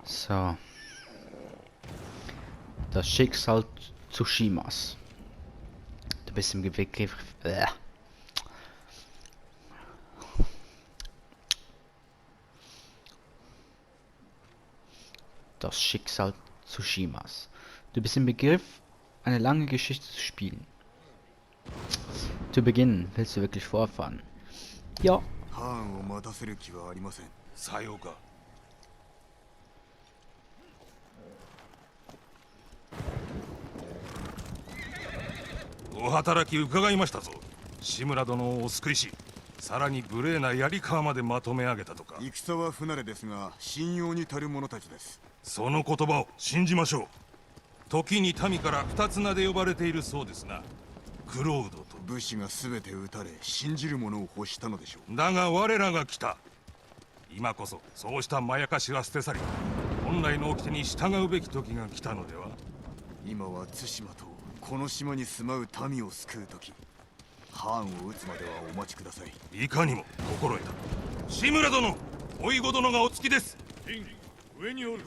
So. Das Schicksal Tsushimas. Du bist im Begriff. Das Schicksal Tsushimas. Du bist im Begriff, eine lange Geschichte zu spielen. Zu Beginn willst du wirklich vorfahren? Ja. さようか。お働き伺いましたぞ。志村殿をお救いし、さらに無礼な槍川までまとめ上げたとか。戦は不慣れですが、信用に足る者たちです。その言葉を信じましょう。時に民から二つ名で呼ばれているそうですな。クロードと。武士が全て撃たれ、信じる者を欲したのでしょう。だが我らが来た。今こそそうしたまやかしは捨て去り、本来の掟に従うべき時が来たのでは。今は対馬とこの島に住まう民を救う時。ハーンを撃つまではお待ちください。いかにも心得た。志村殿、おいご殿がお着きです。上におる。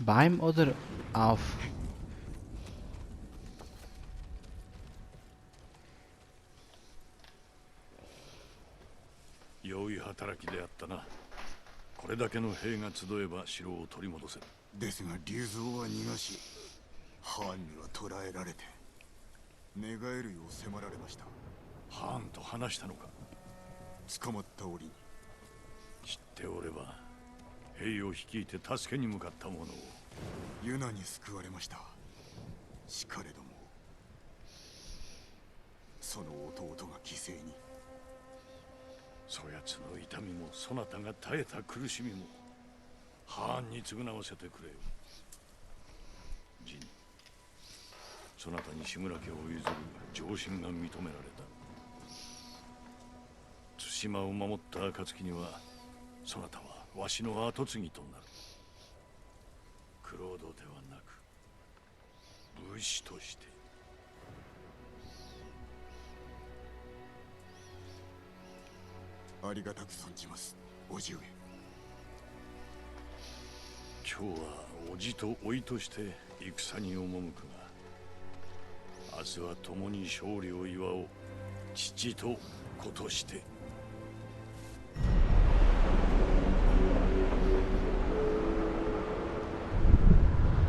Beim oder auf? 良い働きであったな。これだけの兵が集えば城を取り戻せる。ですが竜蔵は逃がし、ハーンには捕らえられて、寝返るよう迫られました。ハーンと話したのか。捕まった折に。知っておれば兵を率いて助けに向かった者を。ユナに救われました。しかれどもその弟が犠牲に。そやつの痛みもそなたが耐えた苦しみもハーンに償わせてくれよ。ジン、そなたに志村家を譲る上申が認められた。対馬を守った暁にはそなたはわしの跡継ぎとなる。クロードではなく武士として。ありがたく存じます、叔父上。今日は叔父と甥として戦に赴くが、明日は共に勝利を祝おう。父と子として。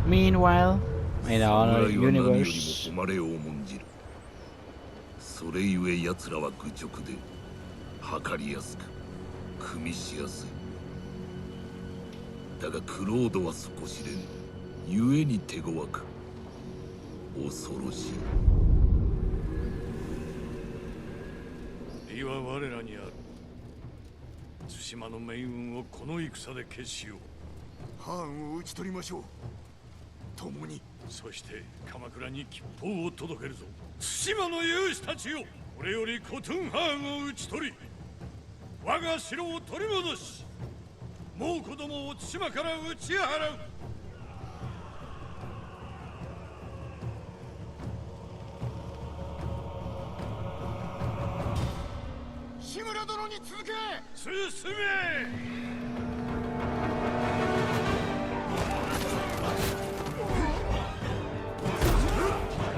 Meanwhile, in our universe. 誉れを重んじる。それゆえ奴らは愚直で測りやすく組みしやすい。だがクロードは底知れぬ。故に手強く恐ろしい。利は我らにある。対馬の命運をこの戦で決しよう。ハーンを討ち取りましょう。共に。そして鎌倉に吉報を届けるぞ。対馬の勇士たちよ、これよりコトゥンハーンを討ち取り、我が城を取り戻し、猛虎どもを対馬から打ち払う。志村殿に続け。進め。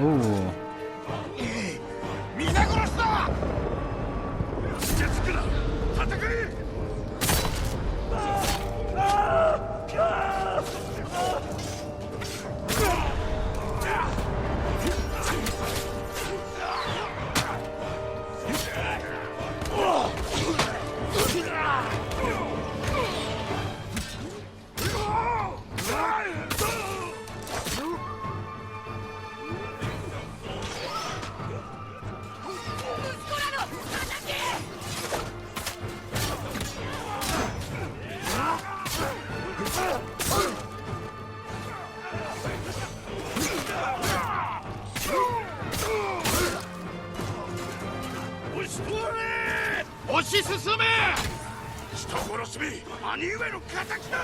Oh. 皆殺しだ。手つくな。戦え。押し進め。人殺しめ、兄上の敵だ。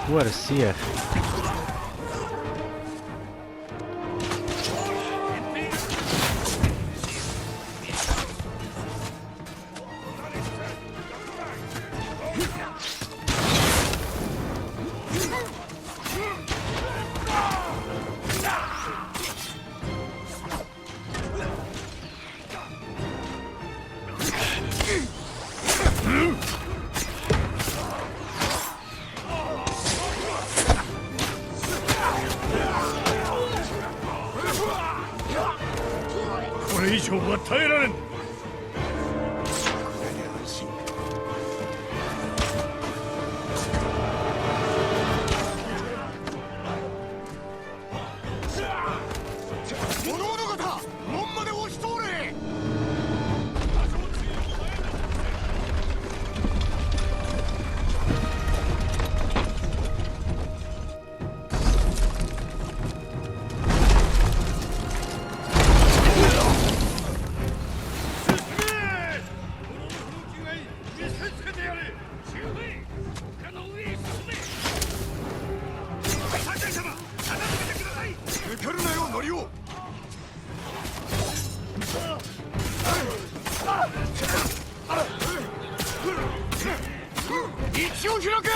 Puede ser.これ以上は耐えられん。物々方門まで押し通れ。抜けるなよノリオ。道を開け。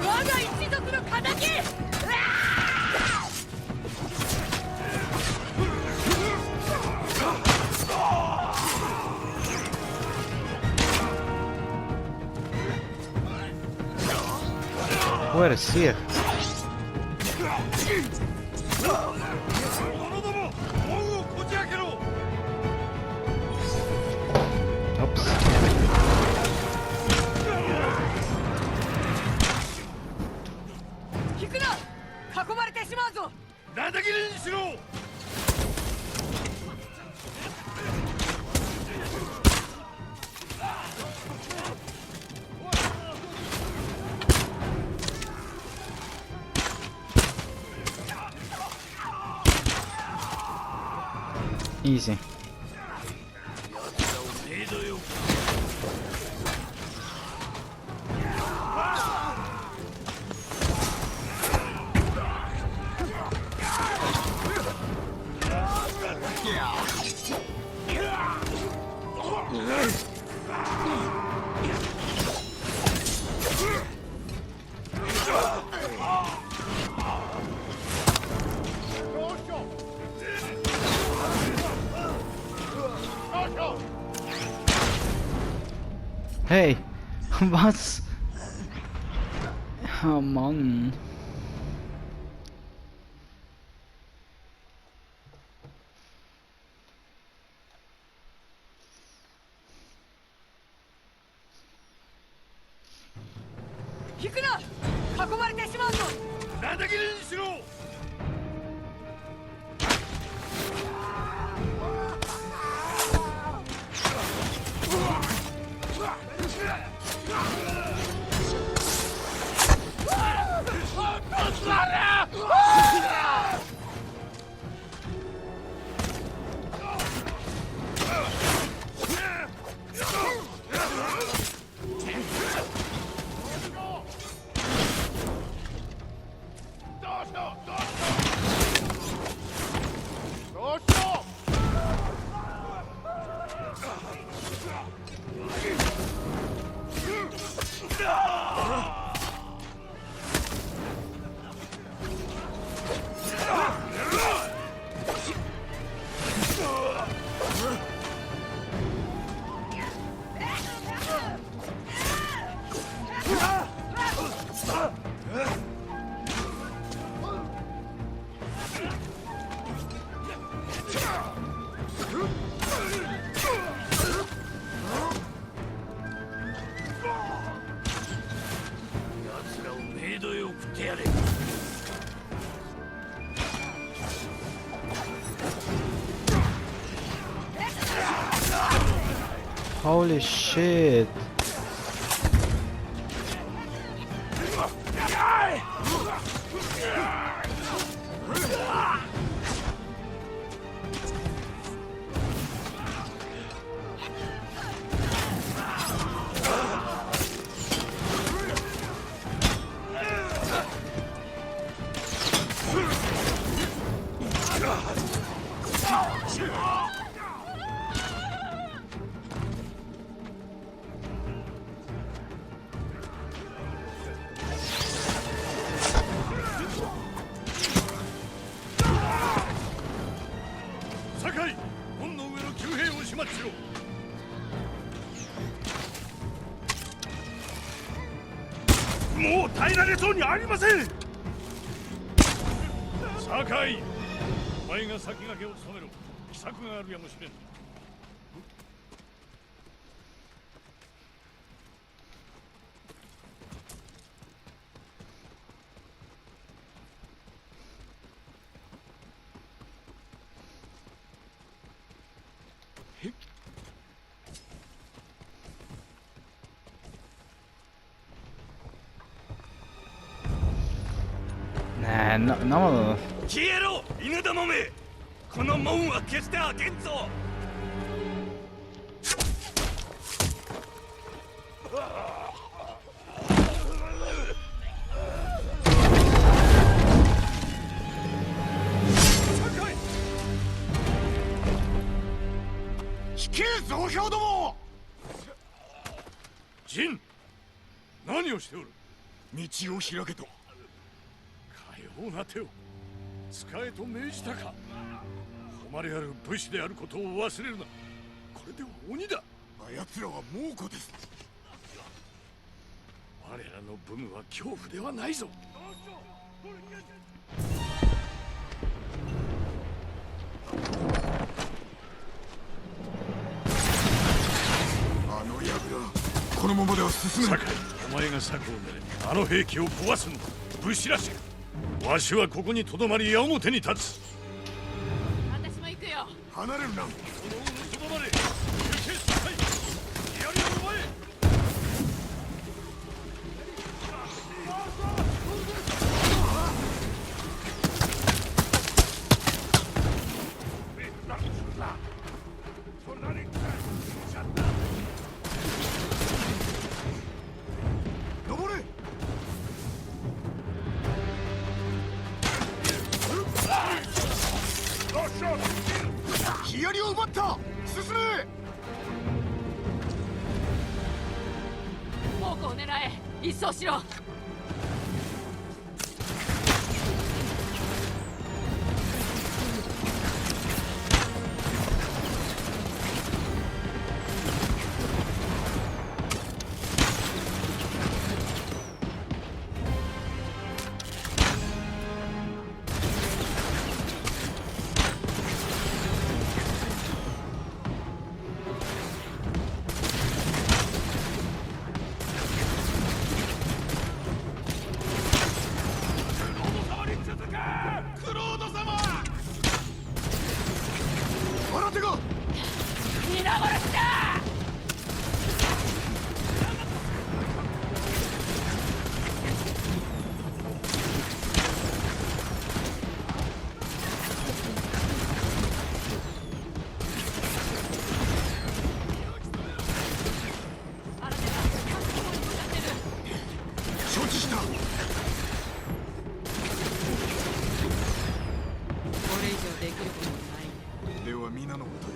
我が一族の敵。Puede ser. 者ども、門をこじ開けろ。 Ups. 引くな。囲まれてしまうぞ。なだ切りにしろ。 Easy. 程度よく。 Hey, was? Oh Mann.引くな。囲まれてしまうぞ。なだ切りにしろ。 Holy shit. 始末しろ。もう耐えられそうにありません。酒井、お前が先駆けを務めろ。奇策があるやもしれん。ねえ、な、消えろ犬どもめ。この門は決して開けんぞ。引け増票ども。陣、何をしておる。道を開けと。かような手を使えと命じたか。誉れある武士であることを忘れるな。これでは鬼だ。あやつらは猛虎です。我らの武具は恐怖ではないぞ。あの櫓、このままでは進めない。酒井、お前が策を練れ。あの兵器を壊すんだ。武士らしく。わしはここにとどまり矢面に立つ。私も行くよ。離れるな。そのとどまれ。行け酒井。槍を奪え。登れ。ヒヤリを奪った。進め。猛虎を狙え。一掃しろ。新手が。皆殺しだ。あなたが各方に向かってる。承知した。これ以上できることもない。では皆のことへ。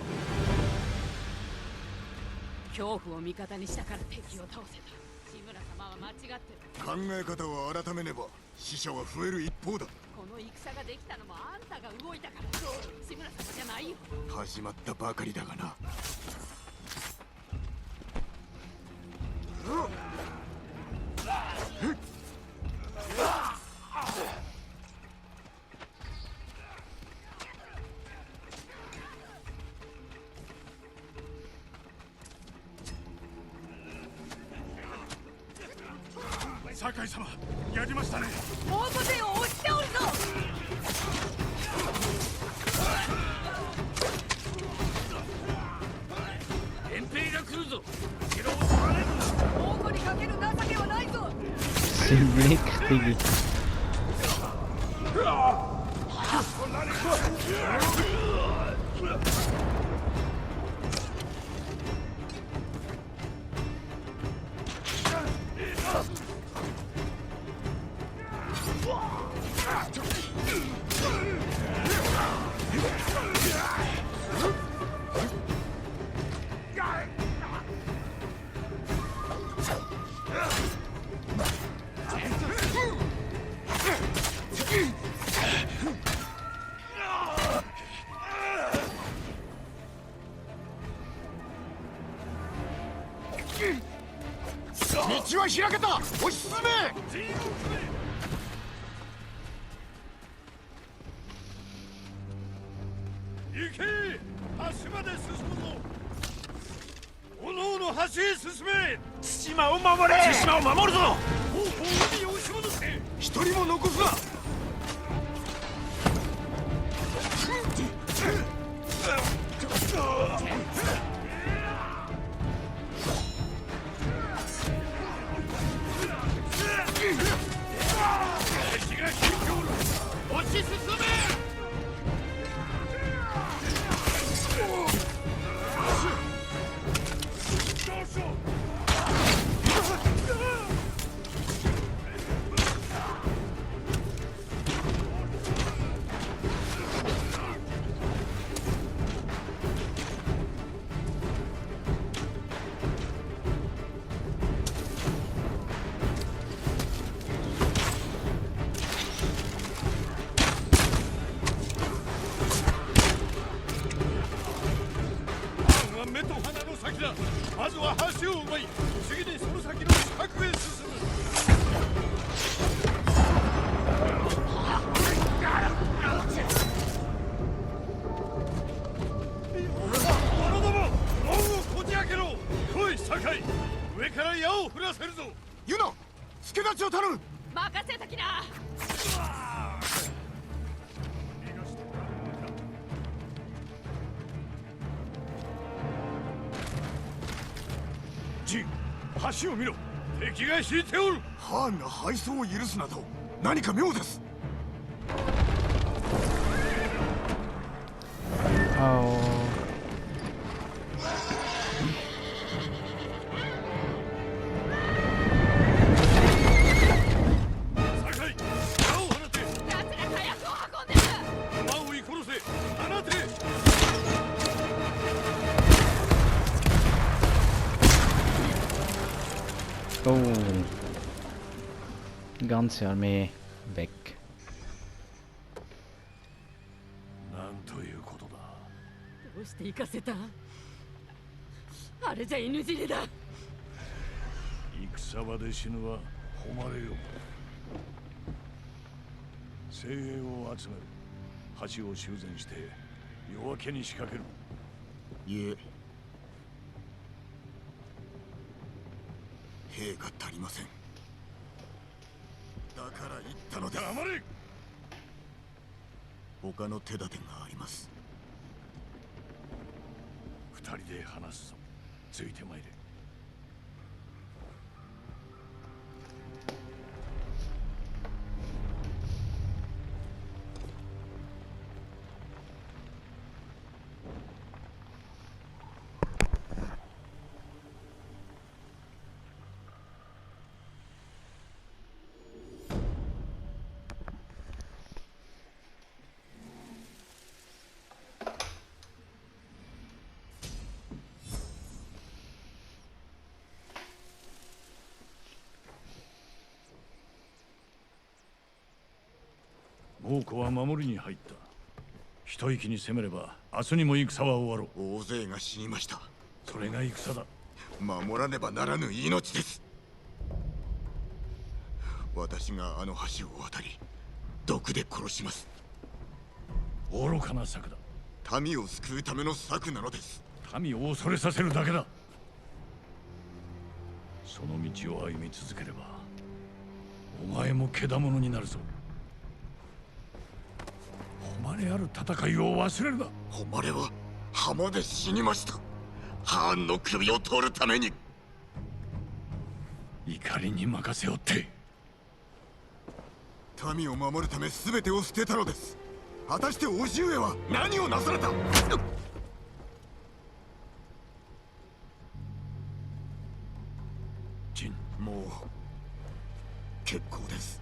恐怖を味方にしたから敵を倒せた。志村様は間違ってる。考え方を改めねば死者は増える一方だ。この戦ができたのもあんたが動いたから。志村様じゃないよ。始まったばかりだがな。酒井様、やりましたね。猛虎勢を押しておるぞ。遠兵が来るぞ。猛虎にかける情けはないぞ。 richtig. 道は開けた。推し進め。行け、橋まで進むぞ。おのおの橋へ進め。対馬を守れ。対馬を守るぞ。方法に押し戻せ。一人も残すな。押し進め。目と鼻の先だ。まずは橋を奪い、次にその先の近くへ進む。者ども、門をこじ開けろ。来い、酒井。上から矢を降らせるぞ。ユナ、助立ちを頼む。任せときな。ジン、橋を見ろ。敵が引いておる。ハーンが敗走を許すなど何か妙です。 Oh. 酒井、矢を放て。奴ら火薬を運んでる。馬を追い殺せ。放て。Oh. Die ganze Armee weg. なんということだ。どうして行かせた？あれじゃ犬死にだ。戦場で死ぬは誉れよ。精鋭を集める。橋を修繕して夜明けに仕掛ける。いえ、兵が足りません。だから言ったのです。黙れ。他の手立てがあります。二人で話すぞ。ついてまいれ。猛虎は守りに入った。一息に攻めれば明日にも戦は終わろう。大勢が死にました。それが戦だ。守らねばならぬ命です。私があの橋を渡り毒で殺します。愚かな策だ。民を救うための策なのです。民を恐れさせるだけだ。その道を歩み続ければお前も獣になるぞ。誉れある戦いを忘れるな。誉れは浜で死にました。ハーンの首を取るために。怒りに任せおって。民を守るため全てを捨てたのです。果たして叔父上は何をなされた。ジン、もう結構です。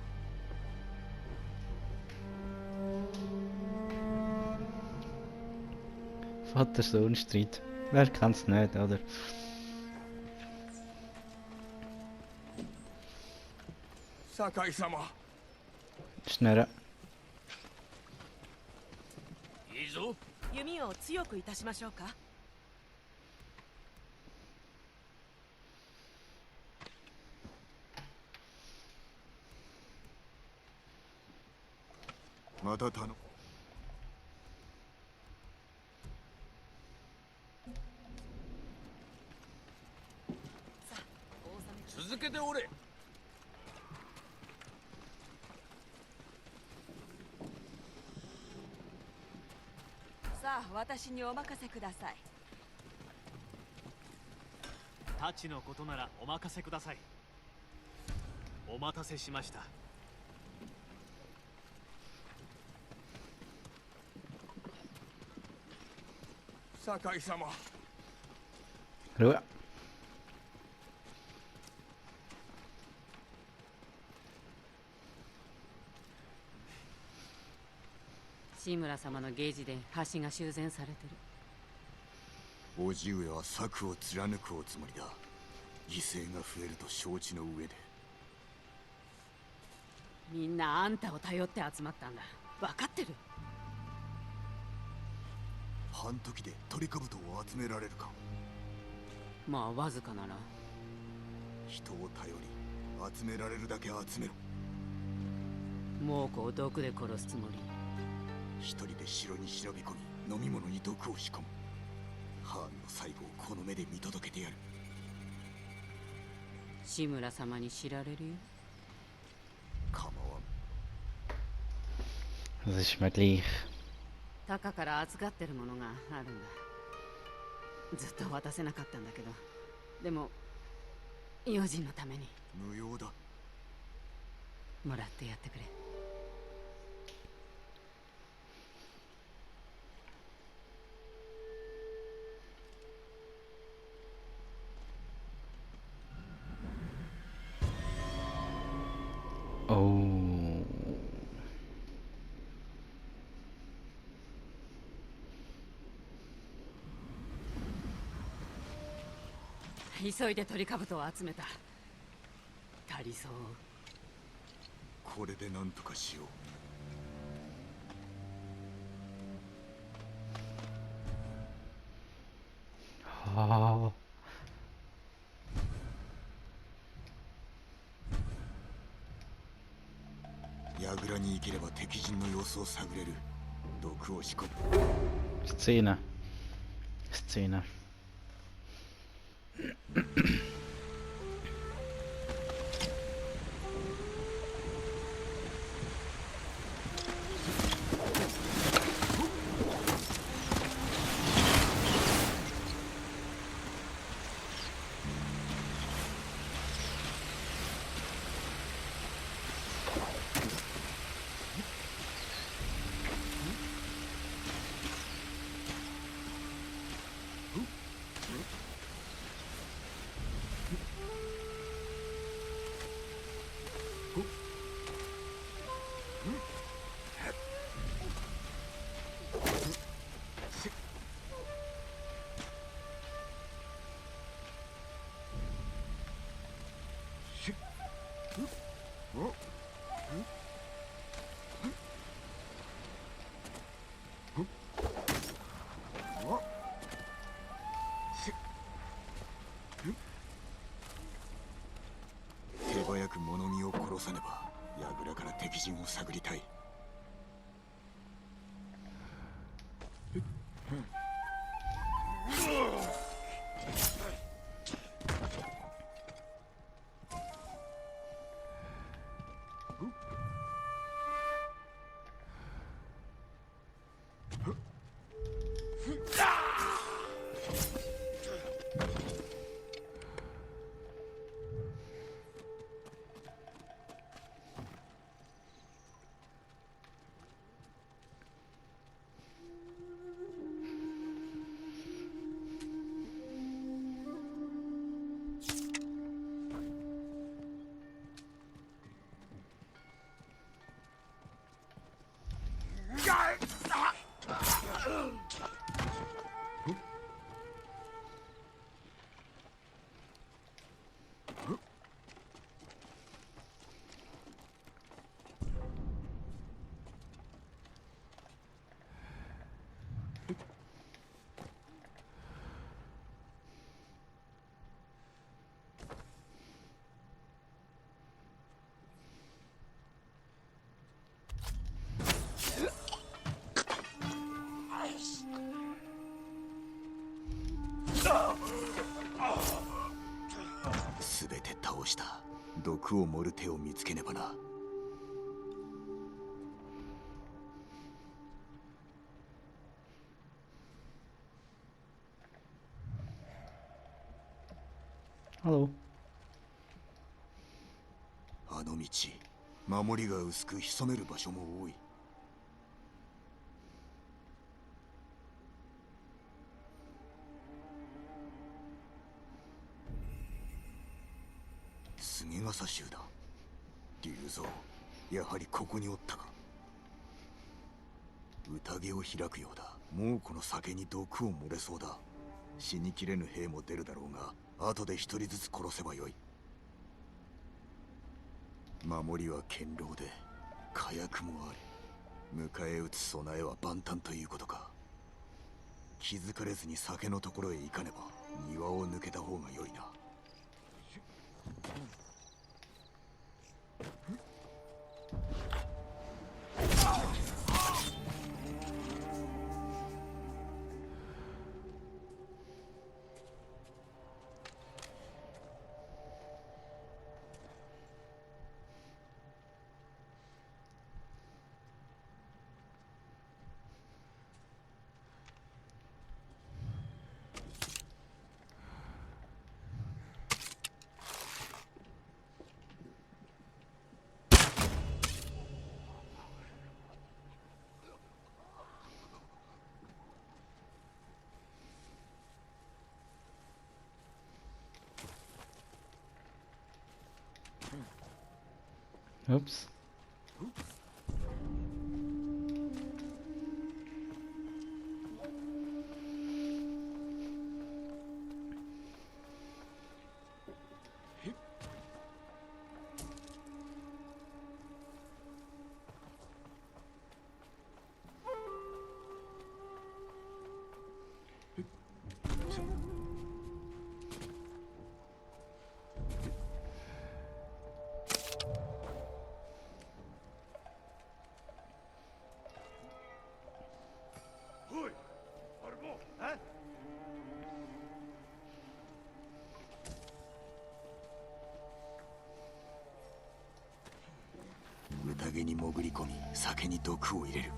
Vater-Sohn-Streit. Wer kennt's nicht, oder? 酒井様。 Schneller. いいぞ。弓を強くいたしましょうか。また頼む。続けておれ。さあ、私にお任せください。太刀のことならお任せください。お待たせしました。酒井様。 Allora. 志村様のゲージで橋が修繕されてる。叔父上は策を貫くおつもりだ。犠牲が増えると承知の上で。みんなあんたを頼って集まったんだ。分かってる。半時で鳥兜を集められるか。まあわずかなら。人を頼り集められるだけ集めろ。猛虎を毒で殺すつもり。一人で城に忍び込み飲み物に毒を仕込む。ハーンの最後をこの目で見届けてやる。志村様に知られるよ。構わん。 Das ist mal gleich. タカから預かってるものがあるんだ。ずっと渡せなかったんだけど、でも用心のために無用だ。もらってやってくれ。Oh. 急いで鳥兜を集めた。足りそう。これで何とかしよう。Ah. 櫓に行ければ敵陣の様子を探れる。毒を仕込む。 Szene. Szene.手早く物見を殺さねば櫓から敵陣を探りたい。すべて倒した。毒を盛る手を見つけねばな。Hallo. あの道、守りが薄く潜める場所も多い。杉笠衆だ。竜蔵、やはりここにおったか。宴を開くようだ。もうこの酒に毒を漏れそうだ。死にきれぬ兵も出るだろうが、後で一人ずつ殺せばよい。守りは堅牢で火薬もある。迎え撃つ備えは万端ということか。気づかれずに酒のところへ行かねば庭を抜けた方がよいな。Ups.宴に潜り込み、酒に毒を入れる。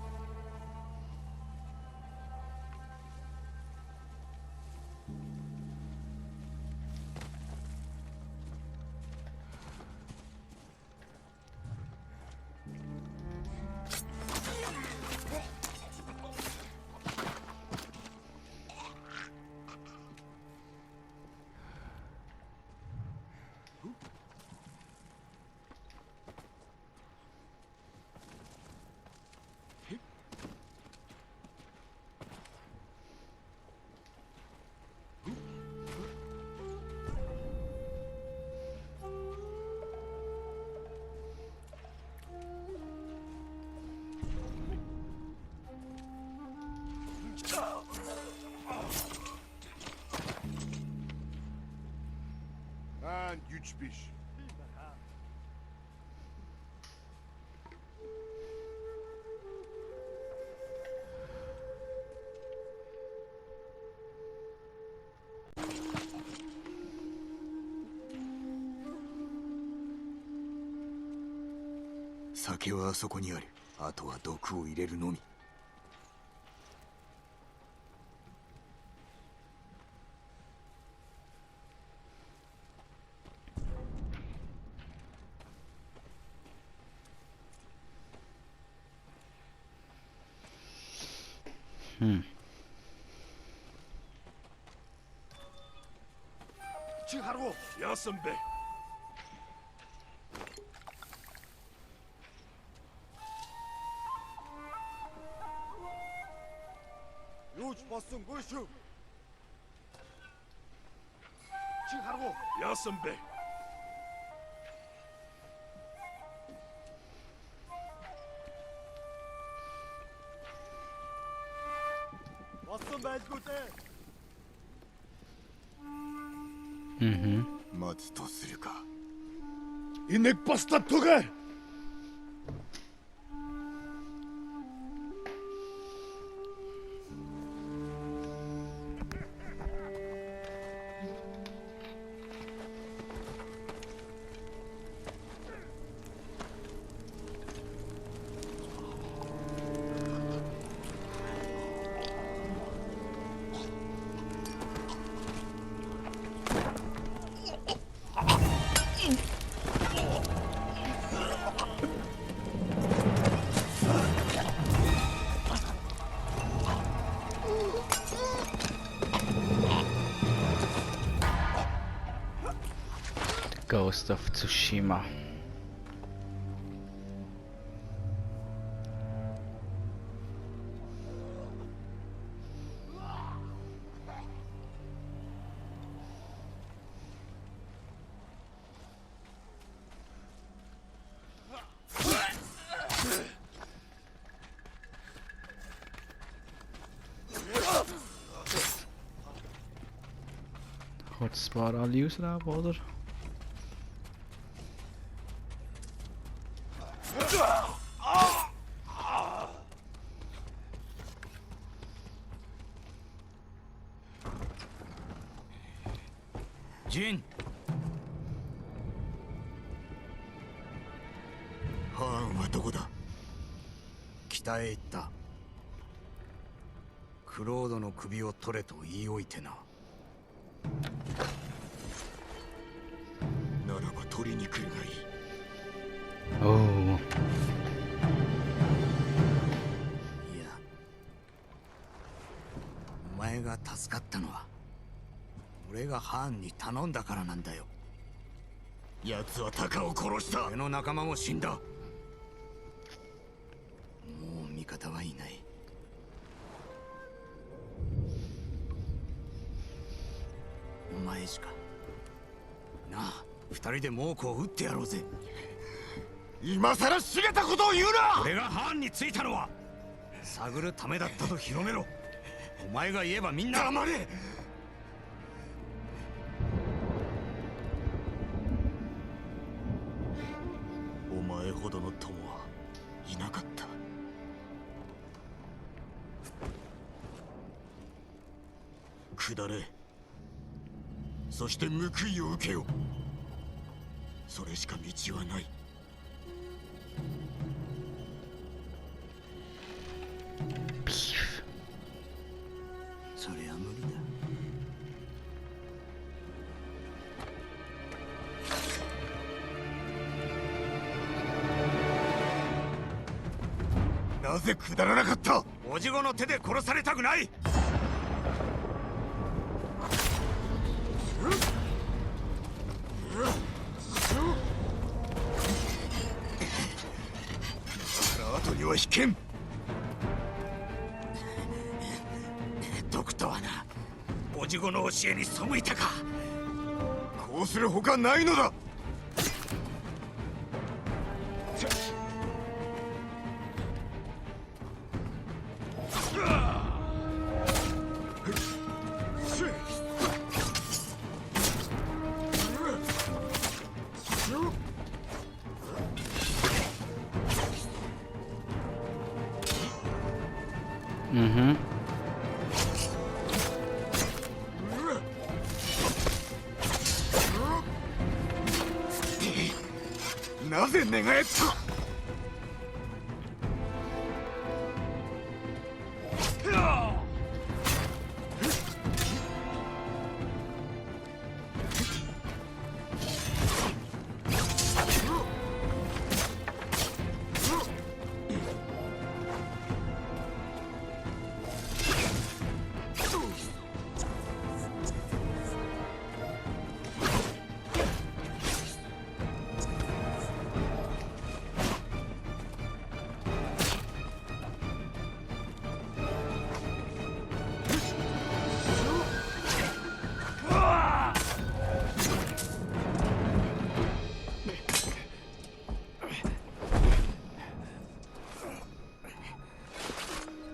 And güç piş. 酒はあそこにある。あとは毒を入れるのみ。Çıkar o. Yasın be. Yuç basın koşun. Çıkar o. Yasın be. Basın be Ezgute. 待つとするか。 İnek patlattık. Ghost of Tsushima. Hotspot al user daar, oder?ジン。ハーンはどこだ？北へ行った。クロードの首を取れと言い置いてな。ならば取りに来るがいい。おお。いや、お前が助かったのは俺がハーンに頼んだからなんだよ。奴はタカを殺した。俺の仲間も死んだ。もう味方はいない。お前しかなあ、二人で猛虎を撃ってやろうぜ。今さら知れたことを言うな。俺がハーンについたのは探るためだったと広めろ。お前が言えばみんな黙れ。お前ほどの友はいなかった。下れ。そして報いを受けよ。それしか道はない。そりゃ無理だ。なぜ下らなかった？おじごの手で殺されたくない。後には引けん。ドクターはな、おじごの教えに背いたか。こうするほかないのだ。Mhm. なぜ寝返った？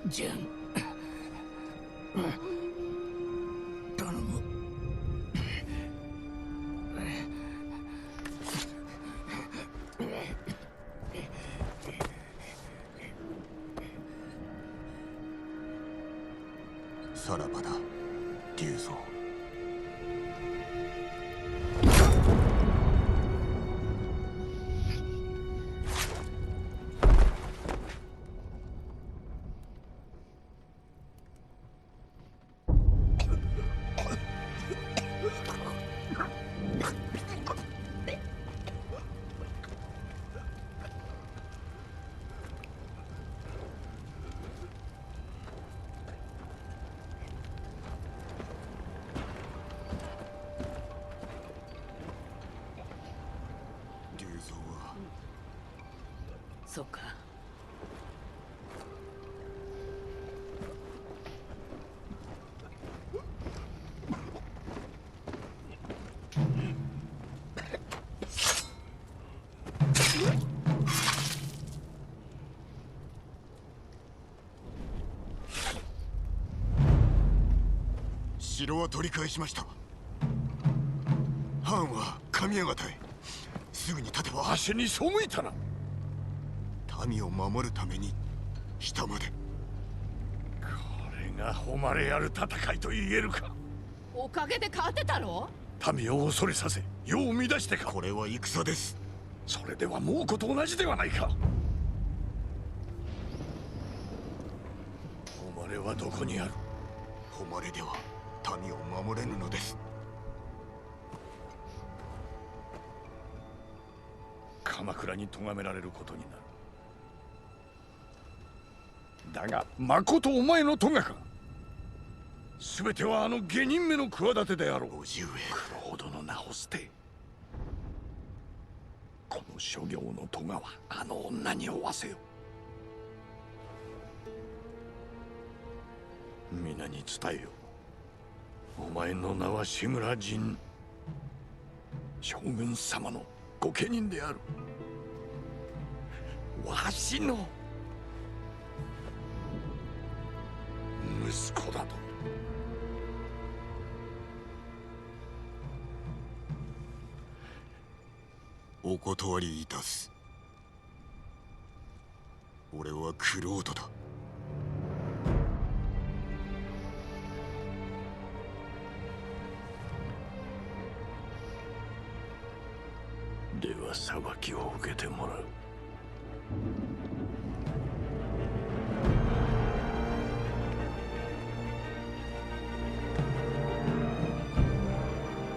ジュン、頼む。さらばだ、竜蔵。そうか。城は取り返しました。藩は神谷方へ。すぐに立てば足に背いたな。民を守るために下まで。これが誉れある戦いと言えるか。おかげで勝てたろ。民を恐れさせ世を乱してか。これは戦です。それでは猛虎と同じではないか。誉れはどこにある。誉れでは民を守れぬのです。鎌倉に咎められることになる。だがまことお前の咎か。全てはあの下人めの企てであろう。叔父上、九郎殿の名を捨て、この諸行の咎はあの女に負わせよ。皆に伝えよ。お前の名は志村陣、将軍様の御家人である。わしの息子だと。お断りいたす。俺は玄人だ。では裁きを受けてもらう。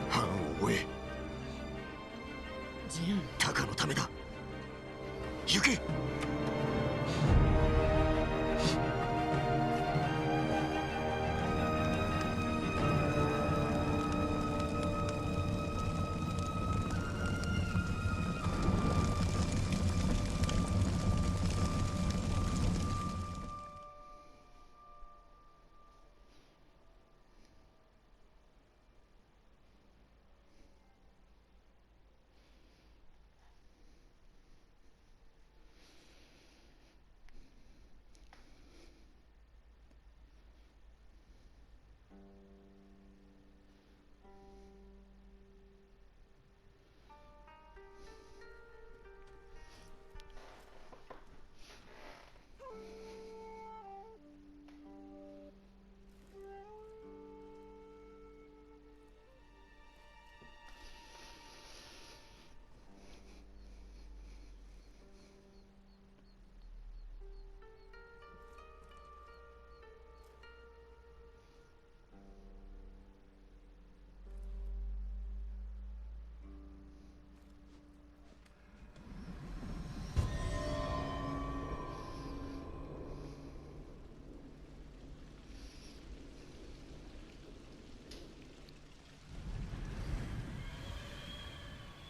藩を追え。ジン、鷹のためだ。行け。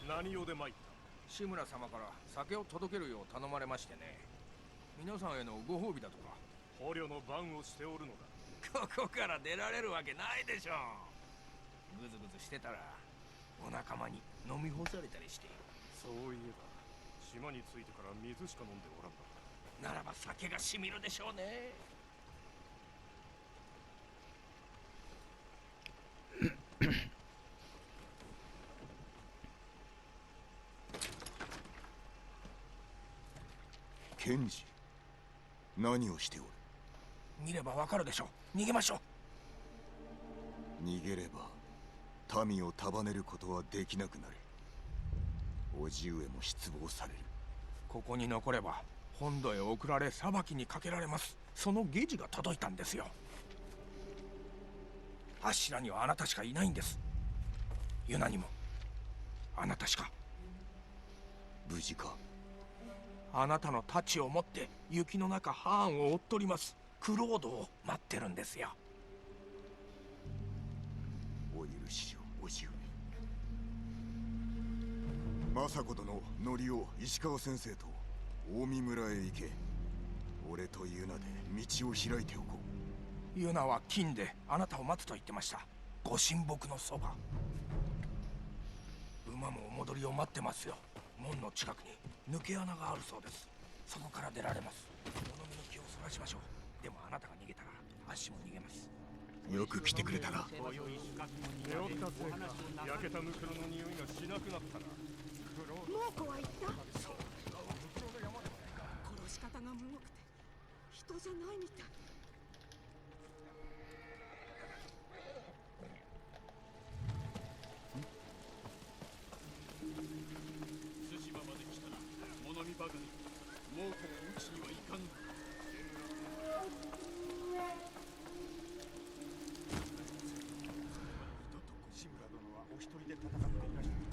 何用で参った。志村様から酒を届けるよう頼まれましてね。皆さんへのご褒美だとか。捕虜の番をしておるのだ。ここから出られるわけないでしょう。ぐずぐずしてたらお仲間に飲み干されたりして。そういえば島に着いてから水しか飲んでおらんな。ならば酒がしみるでしょうね。検事、何をしておる。見ればわかるでしょう。逃げましょう。逃げれば民を束ねることはできなくなる。叔父上も失望される。ここに残れば本土へ送られ裁きにかけられます。その下知が届いたんですよ。柱にはあなたしかいないんです。ユナにもあなたしか。無事か。あなたの太刀を持って雪の中藩を追っとりますクロードを待ってるんですよ。お許しを、叔父上。政子殿、則夫、石川先生と近江村へ行け。俺とユナで道を開いておこう。ユナは金であなたを待つと言ってました。ご神木のそば。馬もお戻りを待ってますよ。門の近くに抜け穴があるそうです。そこから出られます。物見の気をそらしましょう。でもあなたが逃げたら足も逃げます。よく来てくれたな。背負ったせいか焼けたムクロの匂いがしなくなったな。猛虎は言った。殺し方がむごくて人じゃないみたい。対馬まで来たら物見ばかり。猛虎を討ちにはいかん。志村殿はお一人で戦っていらした。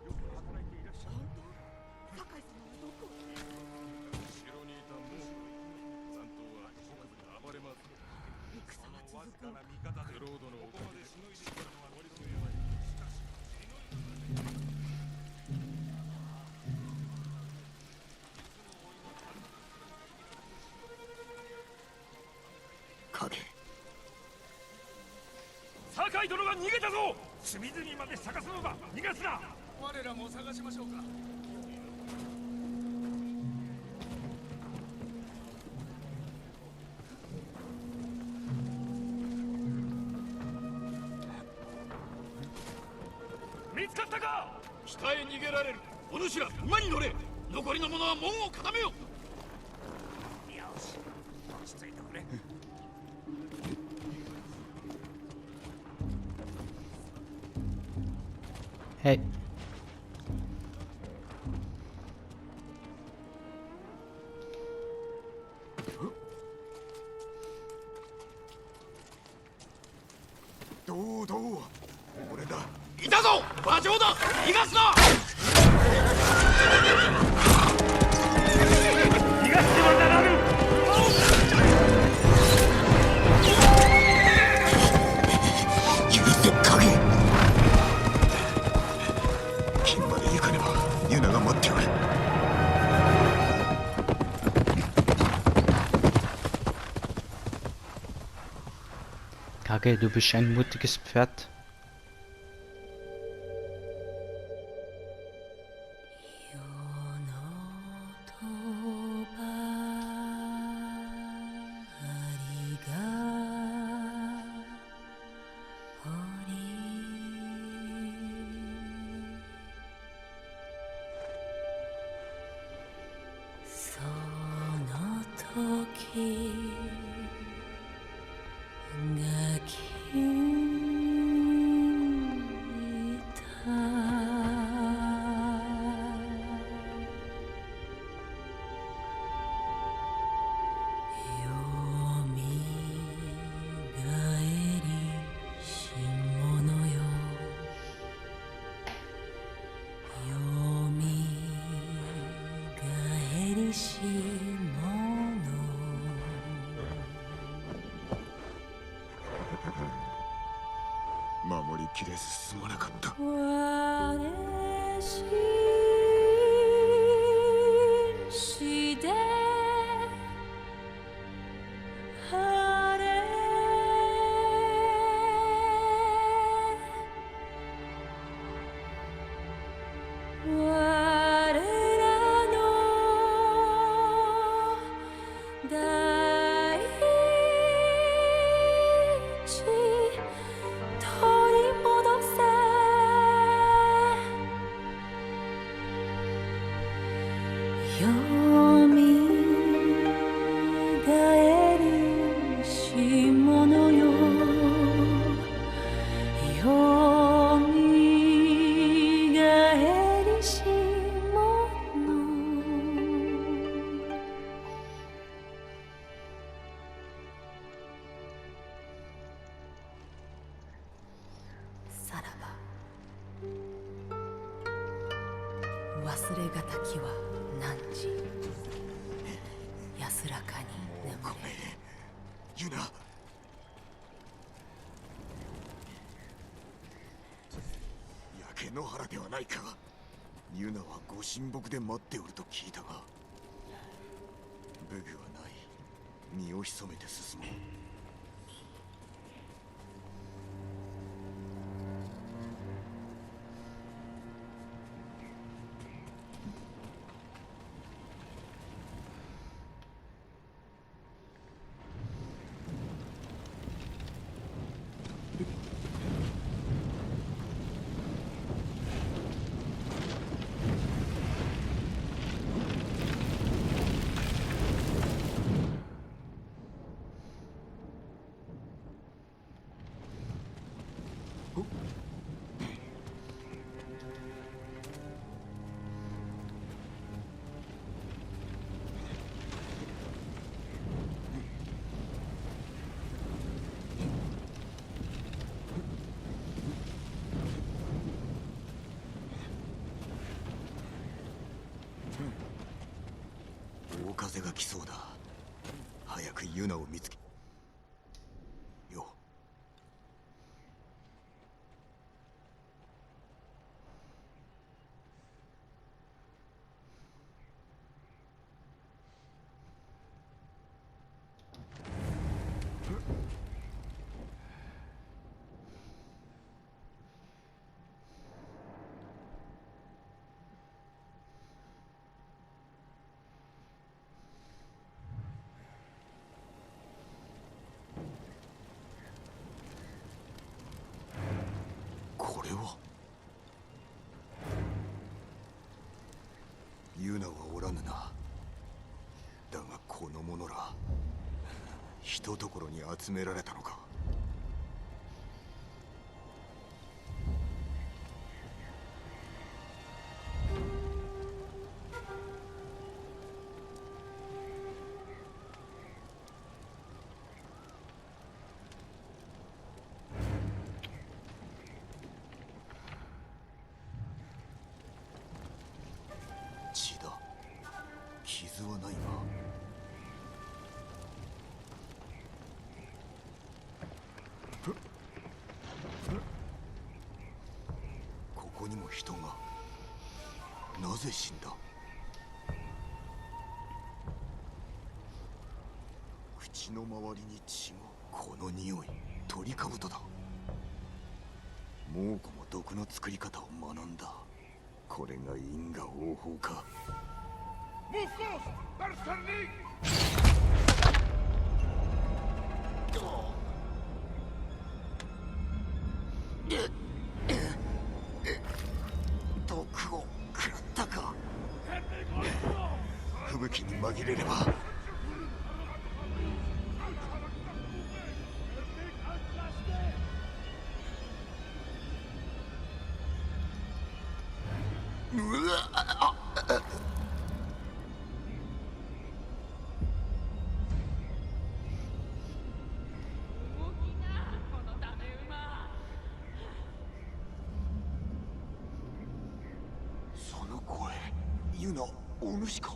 よく働いていらっしゃる。本当？酒井様はどこ？城にいた猛虎。残党は北部で暴れます。戦は続くのか。クロードのおかげでしのいできたのは割と弱い。影。酒井殿が逃げたぞ。隅々まで探すのだ。逃がすな。我らも探しましょうか。見つかったか。北へ逃げられる。お主ら馬に乗れ。残りの者は門を固めよ。よし、落ち着いてくれ。Hey. どうどう。俺だ。いたぞ馬上だ。逃がすな。逃がしてはならぬ。許せ影。金まで行かねばユナが待っておる。Kage, du bist ein mutiges Pferd.守りきれずすまなかった。さらば忘れがたきは汝。安らかに眠れ。ユナ。野原ではないか。ユナはご神木で待っておると聞いたが。武具はない。身を潜めて進もう。大風が来そうだ。早くユナを見つけよ。これはユナはおらぬな。だがこの者らひとところに集められたのか。血だ。傷はないが。ここにも人が。なぜ死んだ。口の周りに血が。この匂い、トリカブトだ。猛虎も毒の作り方を学んだ。これが因果応報か。毒を食らったか。吹雪に紛れれば。うわっ。その声、ユナ、お主か。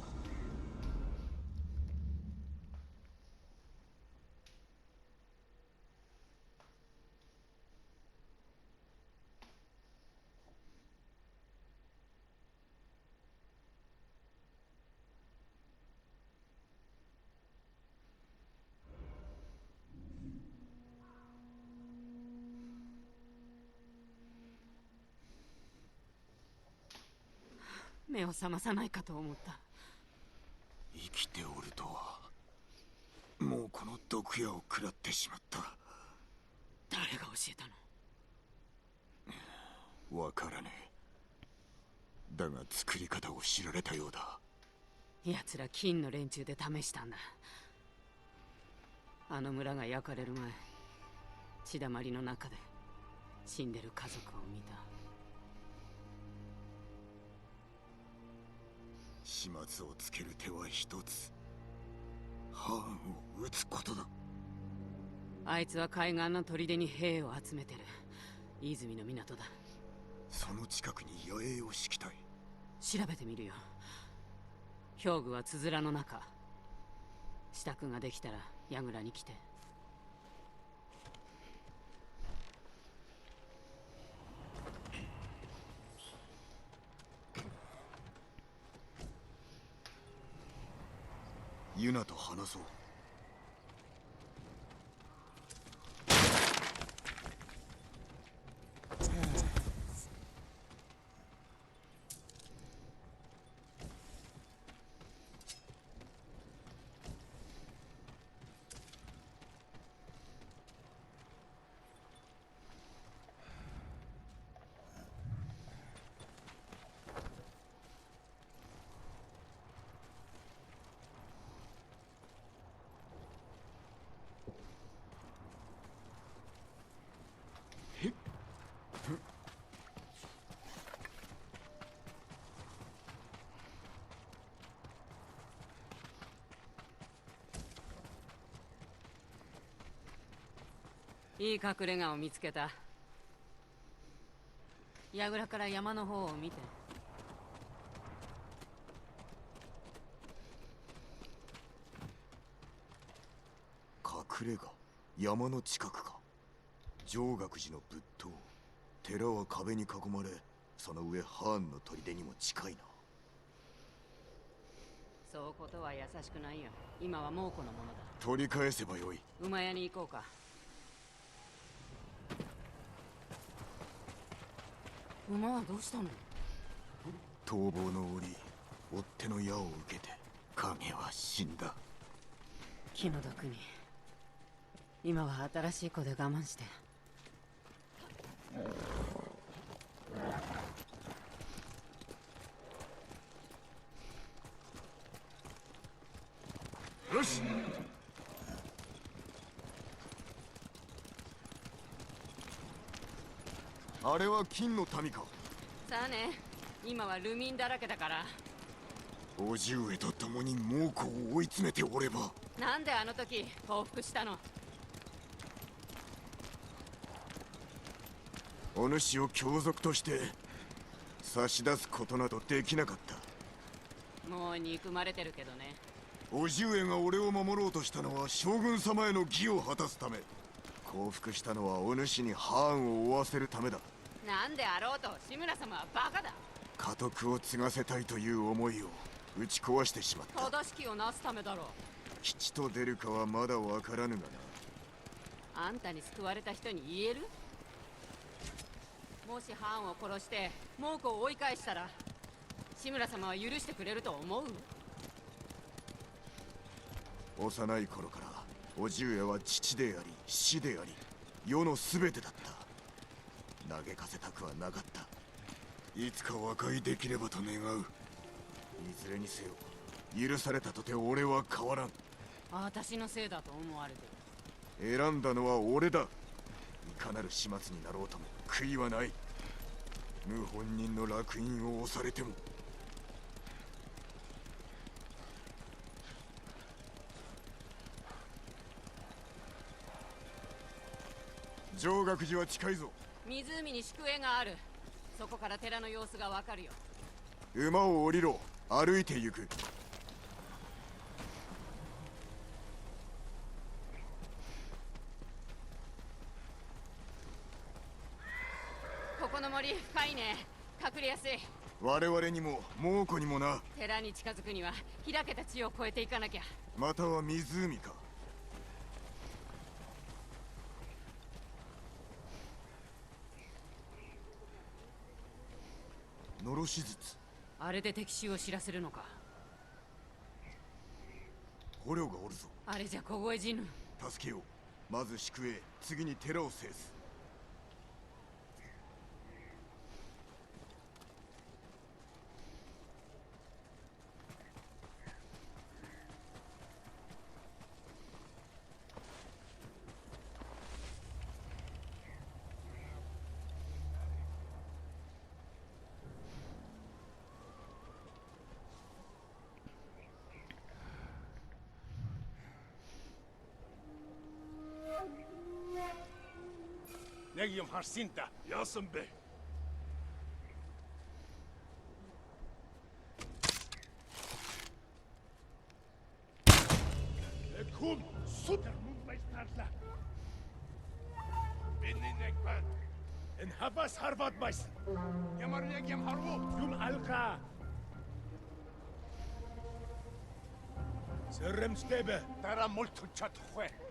目を覚まさないかと思った。生きておるとは。もうこの毒矢を食らってしまった。誰が教えたの。わからねえ。だが作り方を知られたようだ。奴ら金の連中で試したんだ。あの村が焼かれる前、血だまりの中で死んでる家族を見た。始末をつける手は一つ。ハーンを撃つことだ。あいつは海岸の砦に兵を集めてる。泉の港だ。その近くに野営を敷きたい。調べてみるよ。兵具はつづらの中。支度ができたら櫓に来て。ユナと話そう。いい隠れ家を見つけた。櫓から山の方を見て。隠れ家、山の近くか。上岳寺の仏塔。寺は壁に囲まれ、その上ハーンの砦にも近いな。そうことは優しくないよ。今は猛虎のものだ。取り返せばよい。馬屋に行こうか。馬はどうしたの？逃亡の折、追っ手の矢を受けて影は死んだ。気の毒に。今は新しい子で我慢して。よし。あれは金の民か。さあね、今はルミンだらけだから。叔父上と共に猛虎を追い詰めておれば。なんであの時報復したの？お主を凶賊として差し出すことなどできなかった。もう憎まれてるけどね。叔父上が俺を守ろうとしたのは将軍様への義を果たすため。降伏したのはお主にハーンを追わせるためだ。なんであろうと志村様はバカだ。家督を継がせたいという思いを打ち壊してしまった。正しきをなすためだろう。吉と出るかはまだわからぬがな。あんたに救われた人に言える？もしハーンを殺して猛虎を追い返したら志村様は許してくれると思う？幼い頃から叔父上は父であり死であり世の全てだった。嘆かせたくはなかった。いつか和解できればと願う。いずれにせよ許されたとて俺は変わらん。私のせいだと思われてる。選んだのは俺だ。いかなる始末になろうとも悔いはない。謀反人の烙印を押されても。上岳寺は近いぞ。湖に宿営がある。そこから寺の様子がわかるよ。馬を降りろ。歩いて行く。ここの森深いね。隠れやすい。我々にも猛虎にもな。寺に近づくには開けた地を越えていかなきゃ。または湖か。のろし術。あれで敵襲を知らせるのか。捕虜がおるぞ。あれじゃ凍え死ぬ。助けよう。まず宿営、次に寺を制す。نجيم حرسينتا يا صنبه لكم سوبر مون بايستارلا بني نكبر ان هباس هارفات بايس يمر نجيم هاربو يوم ألقى Serremstebe, darà molto chatwe.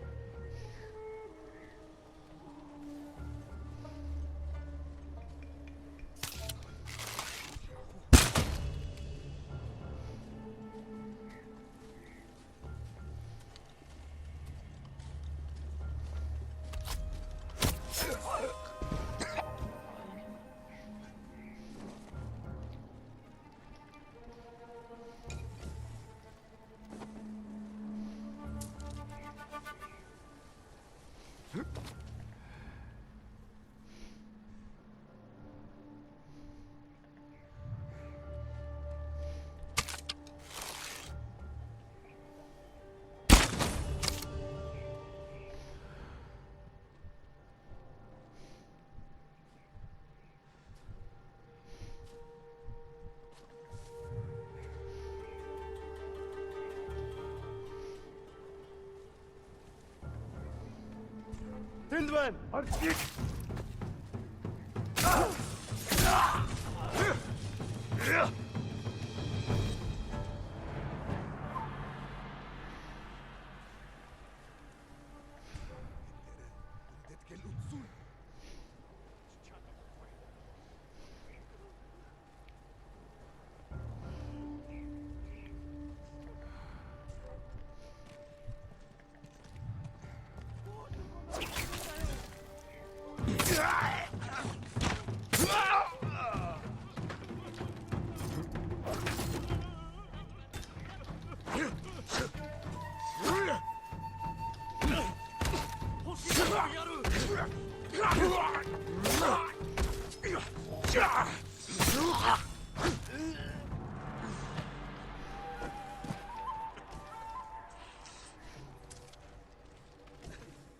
Tindwen!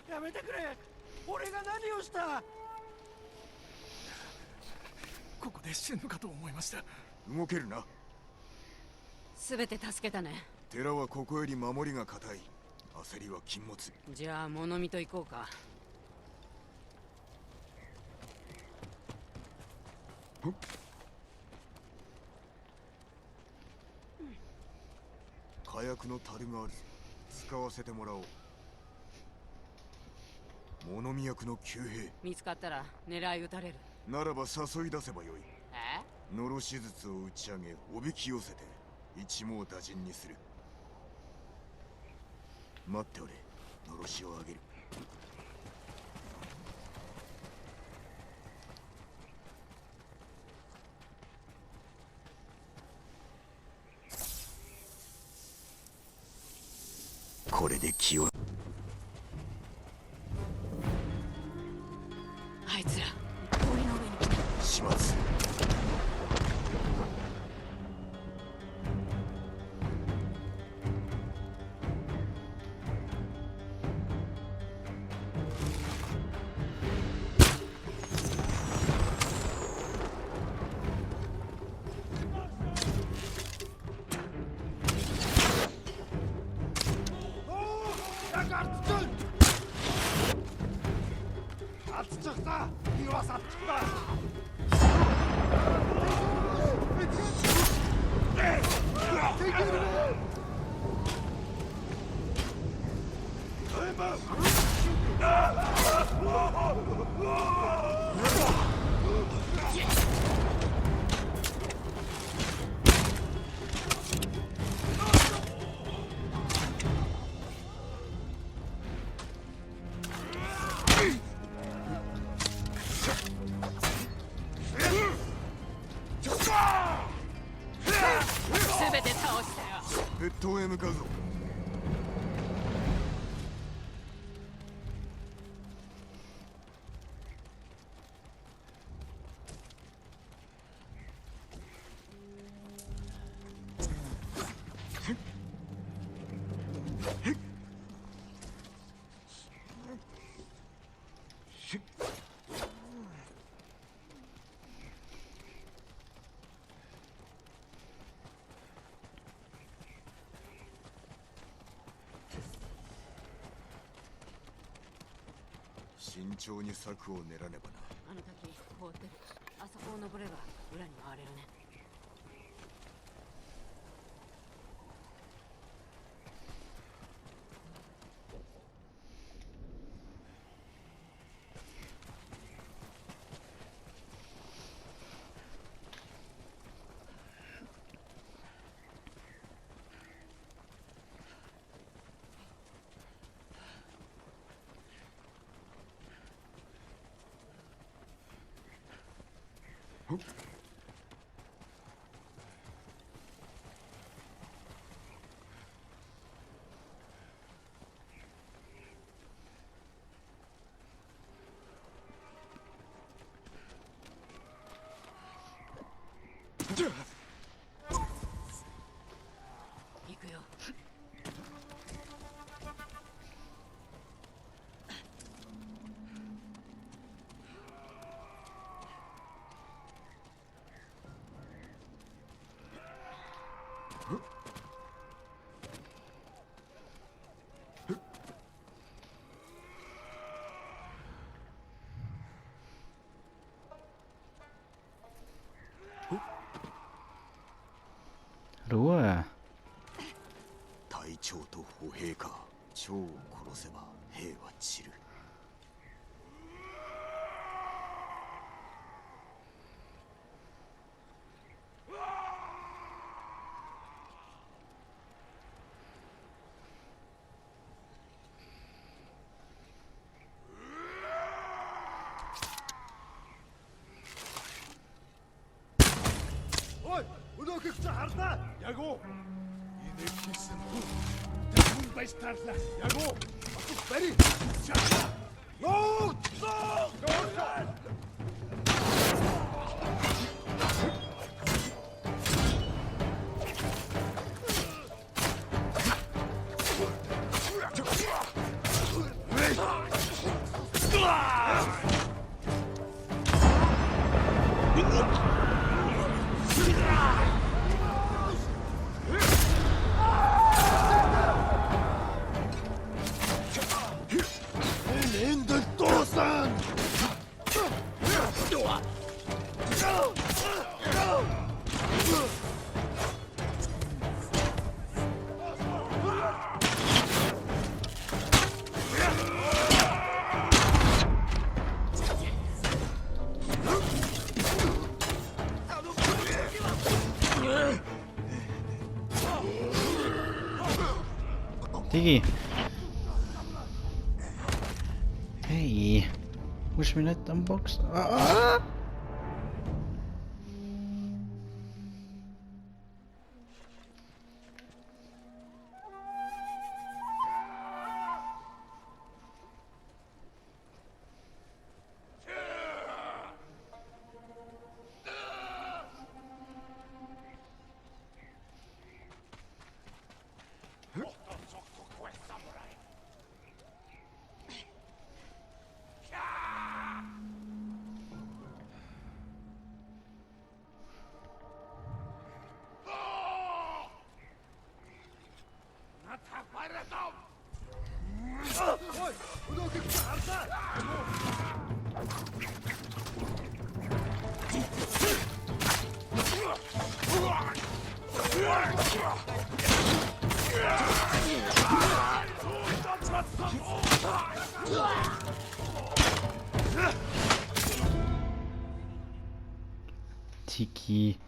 やめてくれ。俺が何をした。ここで死ぬかと思いました。動けるな。全て助けたね。寺はここより守りが固い。焦りは禁物。じゃあ物見と行こうか。火薬の樽がある。使わせてもらおう。物見役の旧兵。見つかったら狙い撃たれる。ならば誘い出せばよい。え？のろし術を打ち上げおびき寄せて一網打尽にする。待っておれ。のろしをあげる。これで気を。あいつら氷の上に来た。始末。全て倒したよ。別当へ向かうぞ。慎重に策を練らねばな。あの滝凍ってる。あそこを登れば裏に回れるね。行くよ。Ruhe. 隊長と歩兵か。長を殺せば兵は散る。Digi. Hey. Muss ich mich nicht unboxen? Ah! Tiki.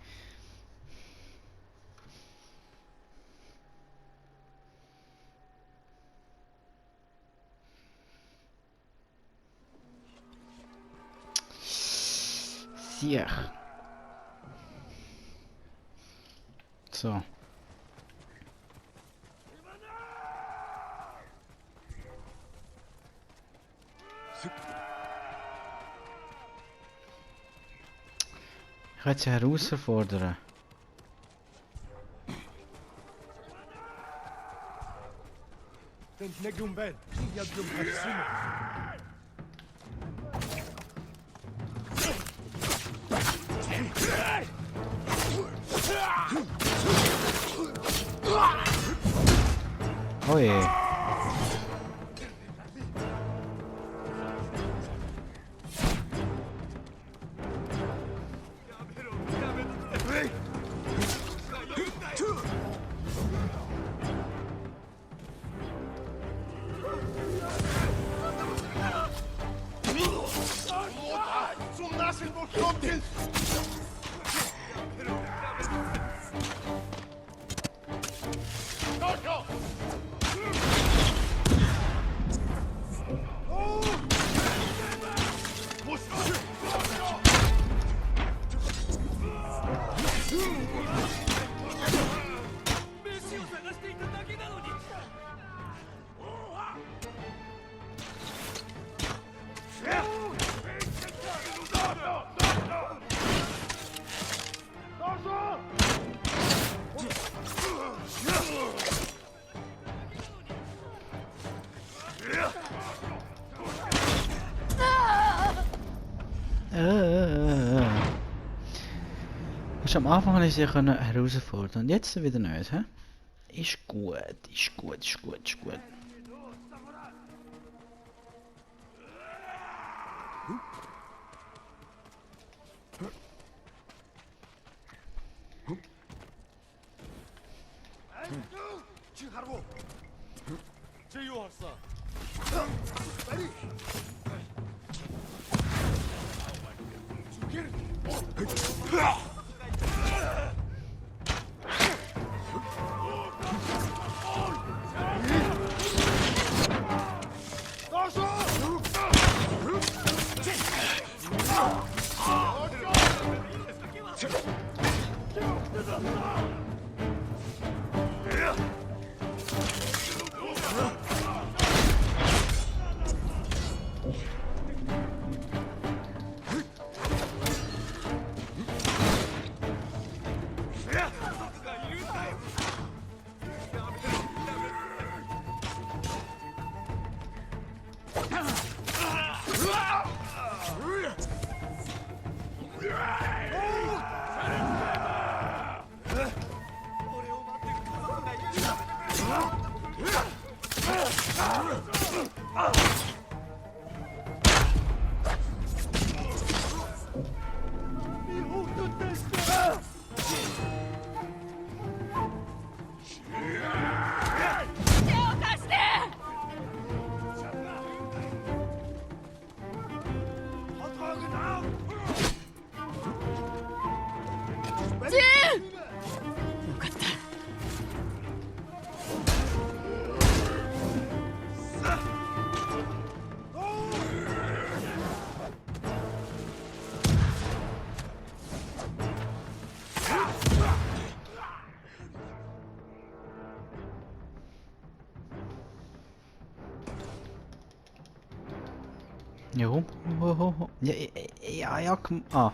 Sieh. So. Ich werde sie herausfordern. Oh je. Hast am Anfang nicht sehr herausfordern und jetzt wieder nicht, hä? Ist gut, ist gut, ist gut, ist gut. Jo, ja, ja, ja, komm, ah.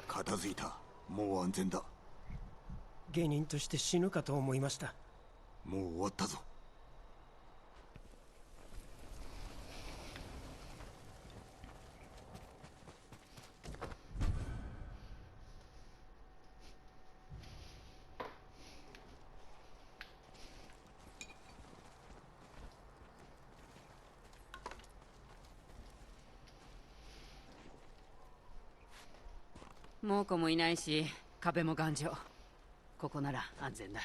片付いた。もう安全だ。芸人として死ぬかと思いました。もう終わったぞ。猛虎もいないし、壁も頑丈。ここなら安全だ。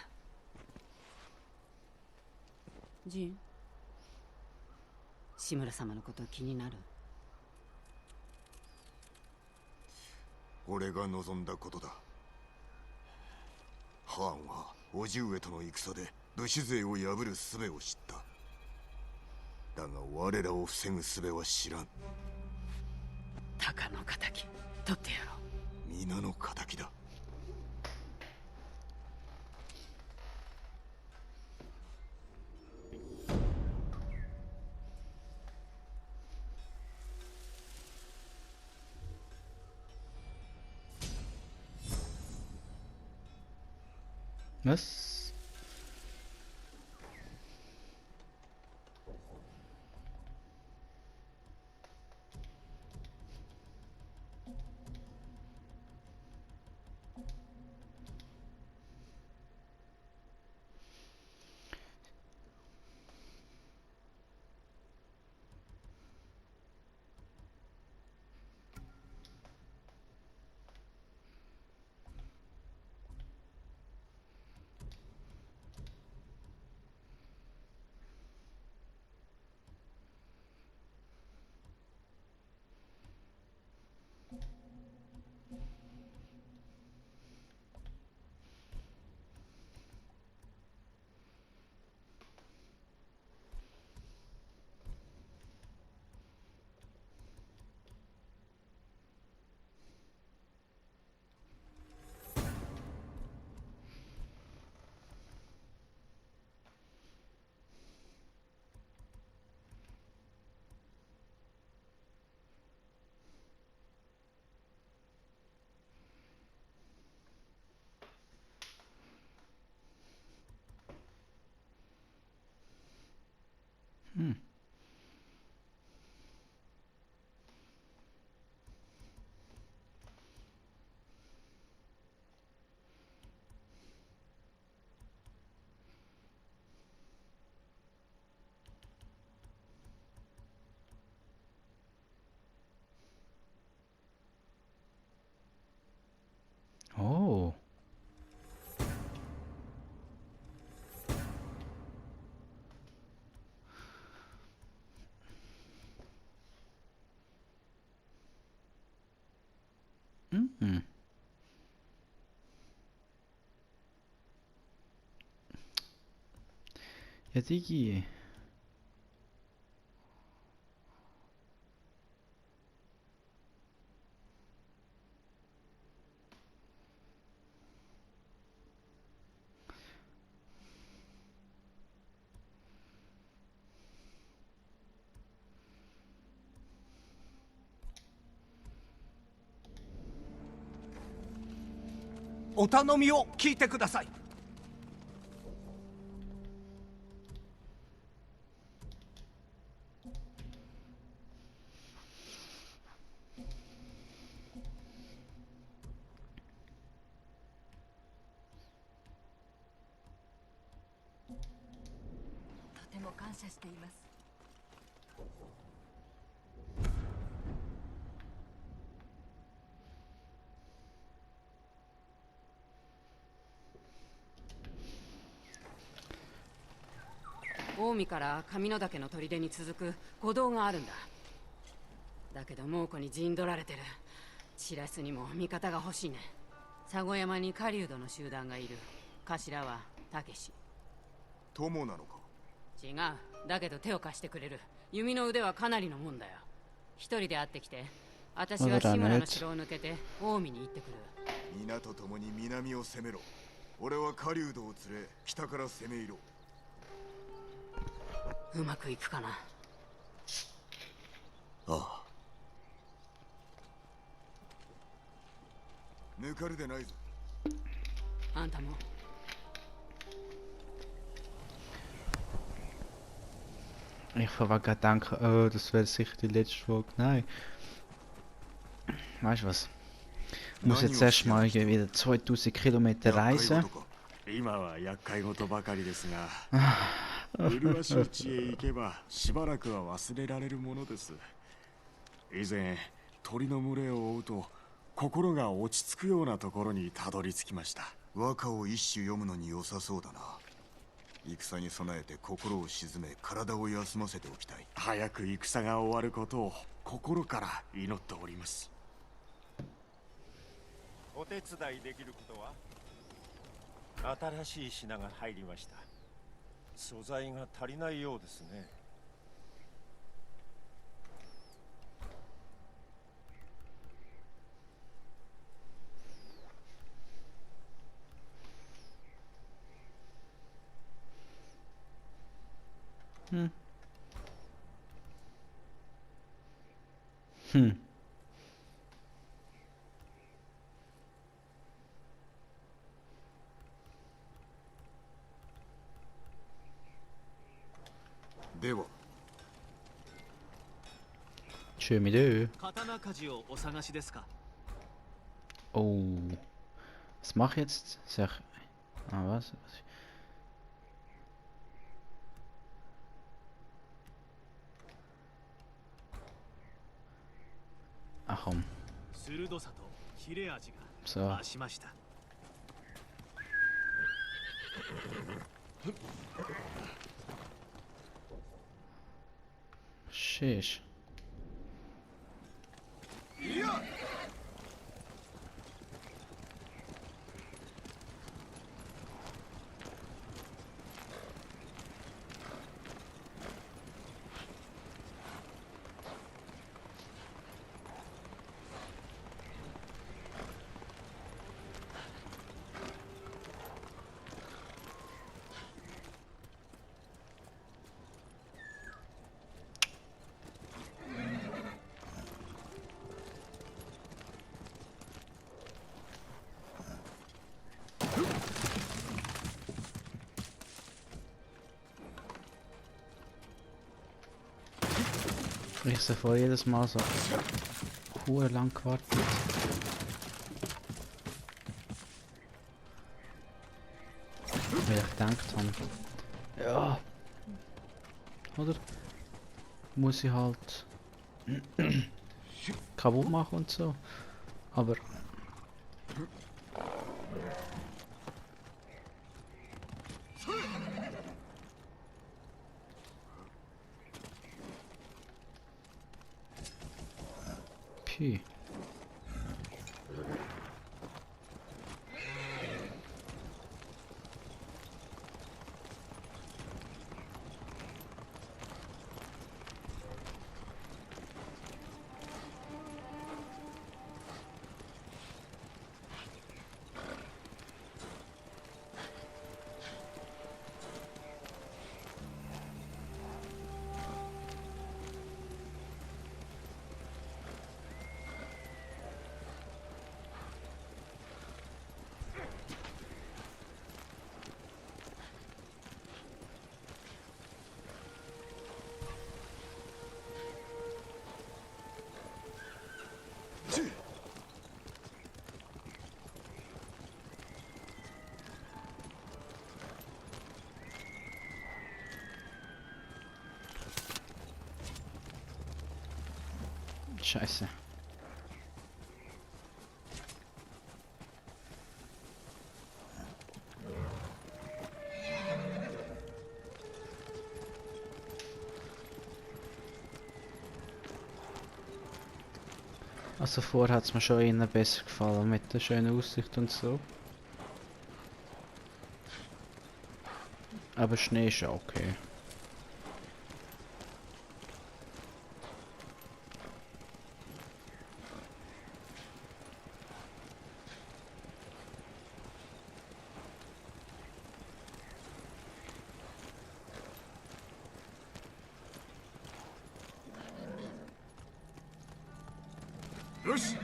ジン、志村様のこと気になる？俺が望んだことだ。ハーンは叔父上との戦で武士勢を破る術を知った。だが我らを防ぐ術は知らん。鷹の仇取ってやろう。皆の仇だ。Was? Hm. Oh. Mhm. Ja, Digi.お頼みを聞いてください。とても感謝しています。近江から神野岳の砦に続く古道があるんだ。だけど猛虎に陣取られてる。白洲にも味方が欲しいね。佐護山に狩人の集団がいる。頭はたけし。友なのか？違う。だけど手を貸してくれる。弓の腕はかなりのもんだよ。一人で会ってきて、私は志村の城を抜けて近江に行ってくる。皆と共に南を攻めろ。俺は狩人を連れ北から攻め入ろう。うまくいくかな。ああ。抜かるでないぞ。あんたも。Ich war gerade denken, oh, das wäre sicher die letzte Folge. Nein. Weißt du was? Ich muss jetzt erstmal wieder 2000 Kilometer reisen. 今は厄介事ばかりですが、麗しい地へ行けばしばらくは忘れられるものです。以前鳥の群れを追うと心が落ち着くようなところにたどり着きました。和歌を一首読むのに良さそうだな。戦に備えて心を静め体を休ませておきたい。早く戦が終わることを心から祈っております。お手伝いできることは？新しい品が入りました。素材が足りないようですね。では Schön mit Ö. 刀鍛冶をお探しですか？ Oh. Was mach ich jetzt? Sag. Ah, was? Ach komm. 鋭さと切れ味が So. 増しました。 Sheesh. Ich sehe vor jedes Mal so lang gewartet. Weil ich gedacht habe, ja, oder? Muss ich halt kaputt machen und so. Aber Pi. Scheiße. Also vorher hat es mir schon eher besser gefallen mit der schönen Aussicht und so. Aber Schnee ist ja okay. Los!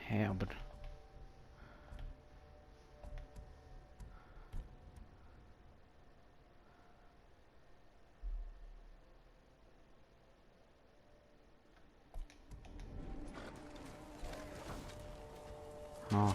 Hä, aber... Ah.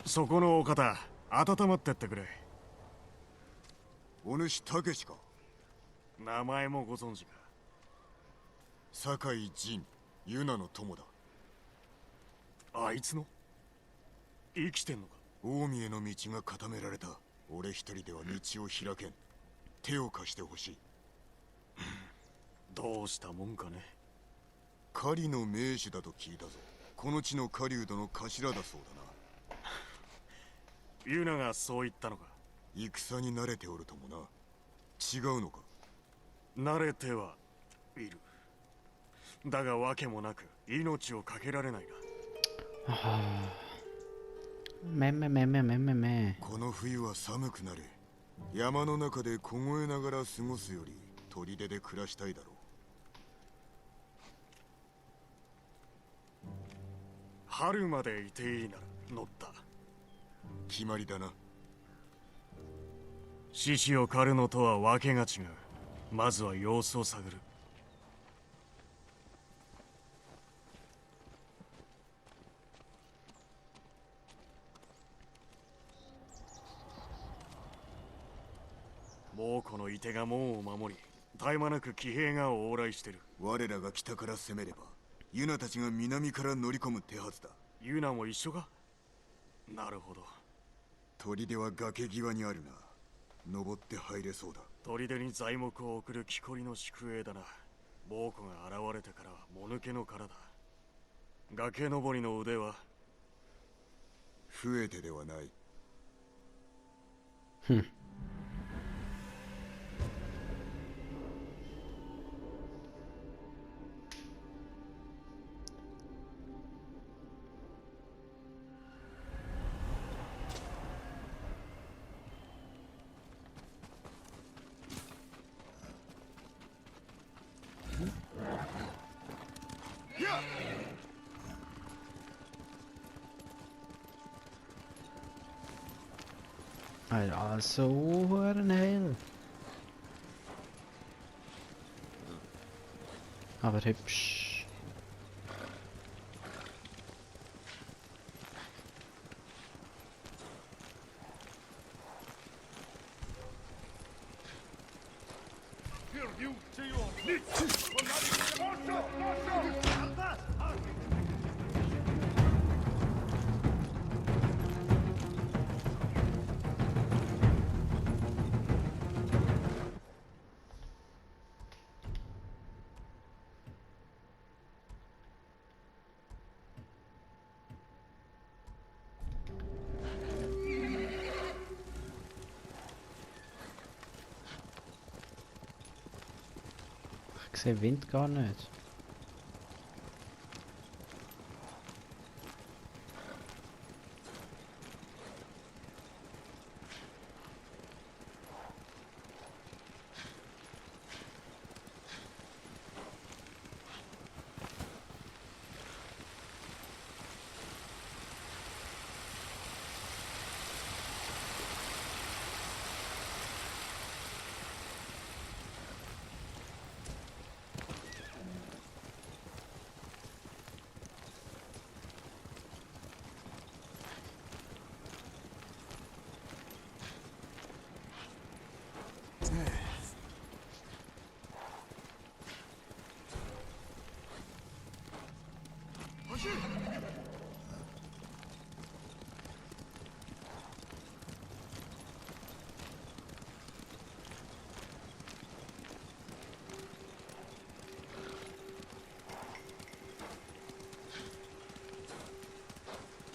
そこのお方、温まってってくれ。お主たけしか。名前もご存知か。酒井仁、ユナの友だ。あいつの生きてんのか。近江への道が固められた。俺一人では道を開けん。手を貸してほしい。どうしたもんかね。狩りの名手だと聞いたぞ。この地の狩人の頭だそうだな。ユナがそう言ったのか。戦に慣れておるともな。違うのか。慣れてはいる。だが訳もなく命を懸けられないな。めめめめめめめ。この冬は寒くなる。山の中で凍えながら過ごすより砦で暮らしたいだろう。春までいていいなら乗った。決まりだな。獅子を狩るのとは訳が違う。まずは様子を探る。猛虎の射手が門を守り、絶え間なく騎兵が往来してる。我らが北から攻めればユナたちが南から乗り込む手はずだ。ユナも一緒か。なるほど。砦は崖際にあるな。登って入れそうだ。砦に材木を送る木こりの宿営だな。猛虎が現れてからはもぬけの殻だ。崖登りの腕は増えてではない。ふん。Also, what in hell? Aber hübsch. Ich sehe Wind gar nicht.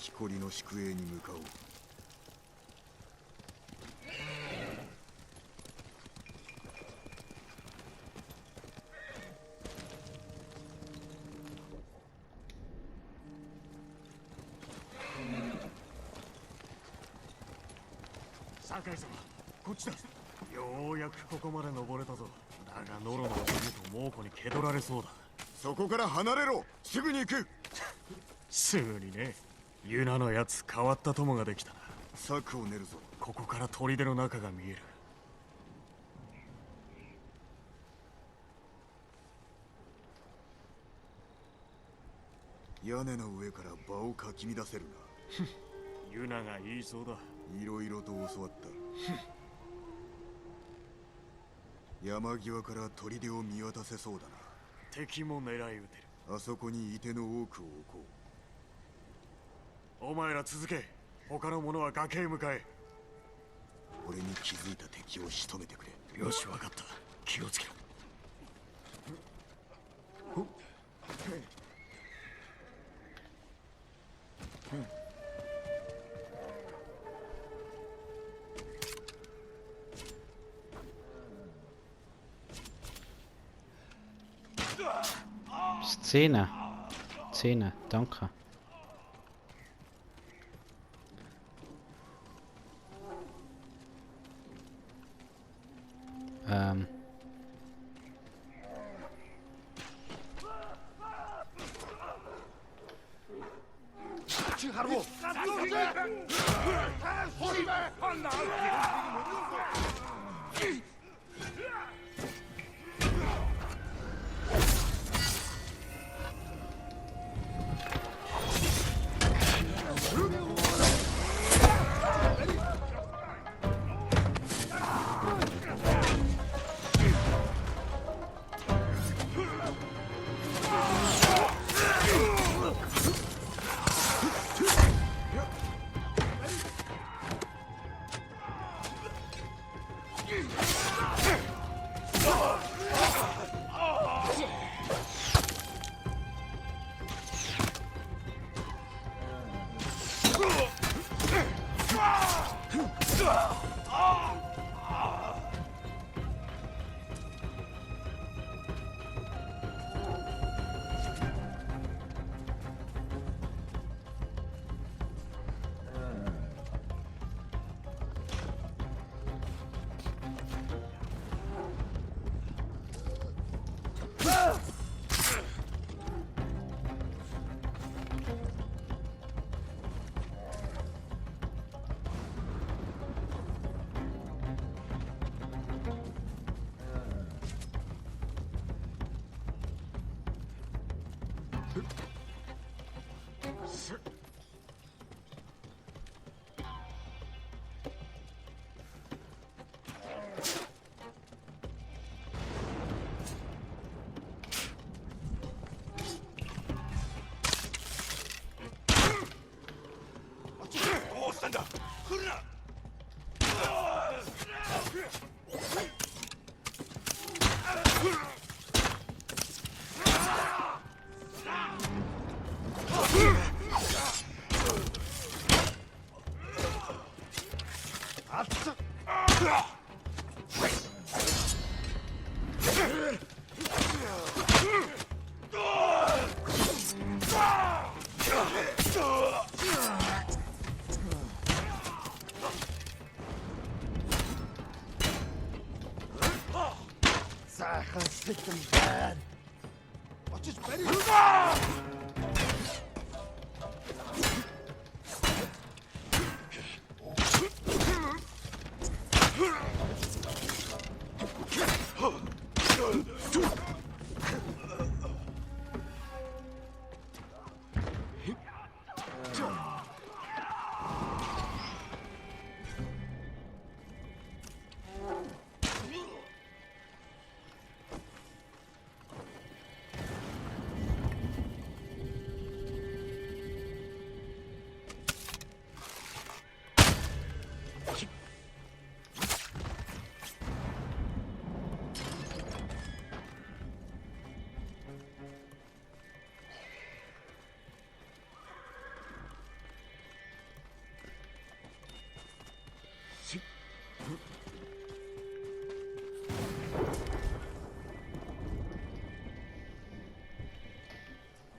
木こりの宿営に向かおう。酒井様、こっちだ。ようやくここまで登れたぞ。だがノロの剣と猛猛虎に蹴取られそうだ。そこから離れろ。すぐに行く。すぐにね。ユナのやつ変わった友ができたな。策を練るぞ。ここから砦の中が見える。屋根の上から場をかき乱せるな。ユナが言いそうだ。いろいろと教わった。山際から砦を見渡せそうだな。敵も狙い撃てる。あそこに射手の多くを置こう。お前ら続け。他の者は崖へ向かえ。俺に気づいた敵を仕留めてくれ。よし、分かった。気をつけろ。Szene. Szene, danke.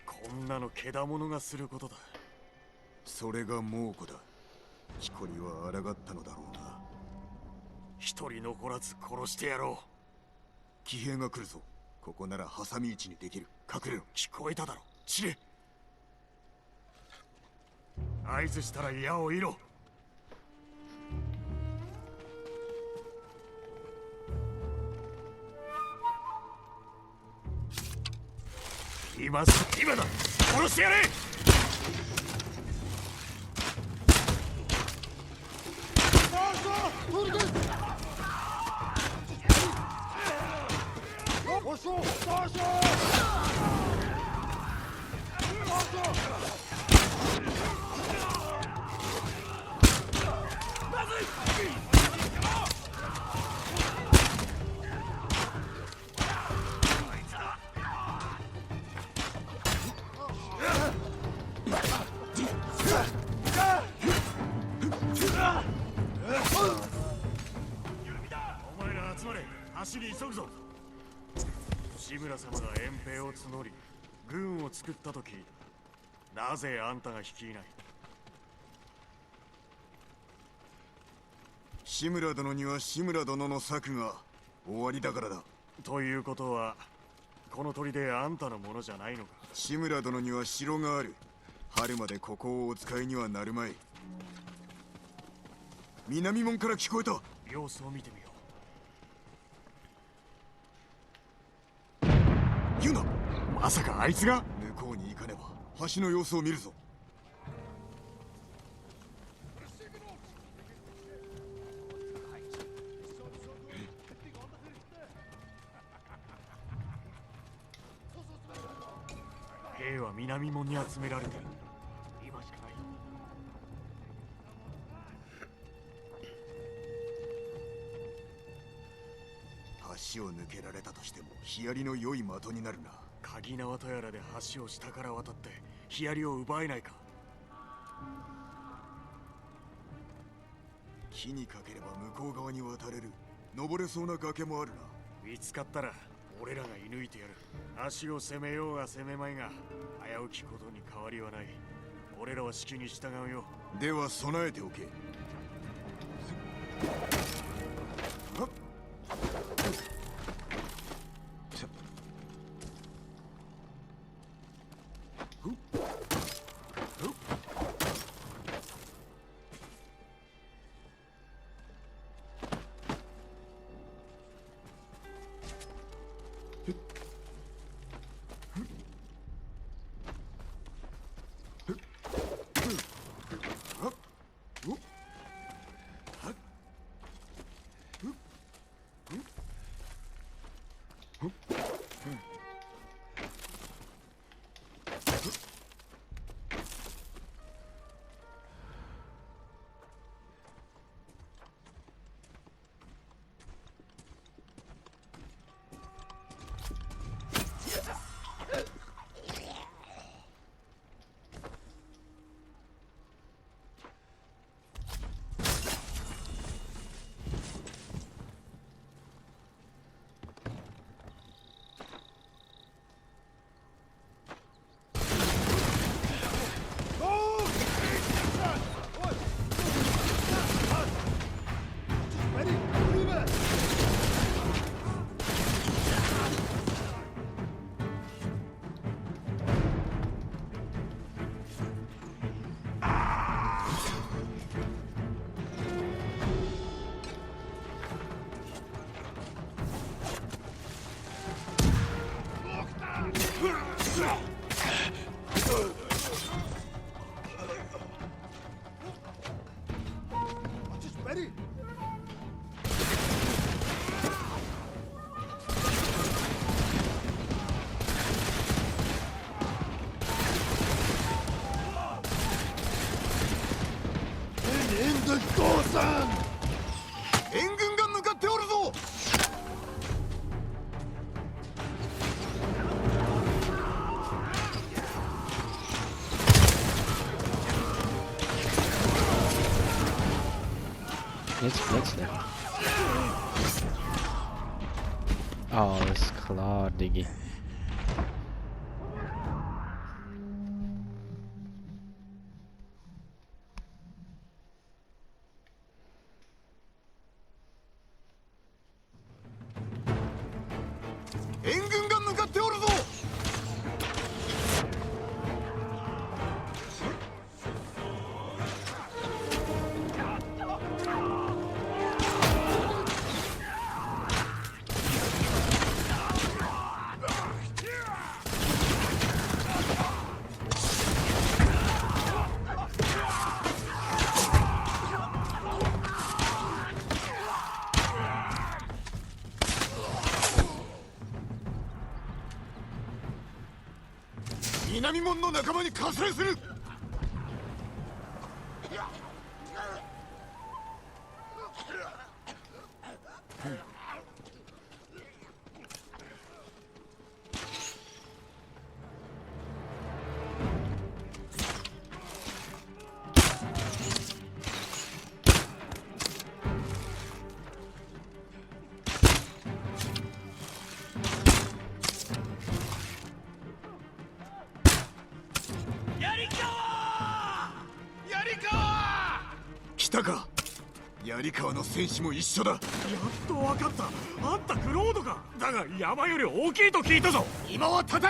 こんなの獣がすることだ。それが猛虎だ。木こりは抗ったのだろうな。一人残らず殺してやろう。騎兵が来るぞ。ここなら挟み撃ちにできる。隠れろ。聞こえただろ。散れ。合図したら矢を射ろ。今だ。殺してやれ。お前ら集まれ。橋に急ぐぞ。志村様が遠兵を募り軍を作った時、なぜあんたが率いない？志村殿には志村殿の策が終わりだからだ。ということはこの砦あんたのものじゃないのか？志村殿には城がある。春までここをお使いにはなるまい。南門から聞こえた。様子を見てみよう。ユナ、まさかあいつが？向こうに行かねば橋の様子を見るぞ。兵は南門に集められてる。今しかない。橋を抜けられたとしてもヒアリの良い的になるな。鍵縄とやらで橋を下から渡ってヒアリを奪えないか？木にかければ向こう側に渡れる。登れそうな崖もあるな。見つかったら俺らが射抜いてやる。足を攻めようが攻めまいが危うきことに変わりはない。俺らは指揮に従うよ。では備えておけ。援軍が向かっておるぞ。Jetzt plötzlich. Alles klar, Diggi. 南門の仲間に加勢する。来たか。槍川の戦士も一緒だ。やっと分かった。あんたクロードか。だが山より大きいと聞いたぞ。今は戦え。ど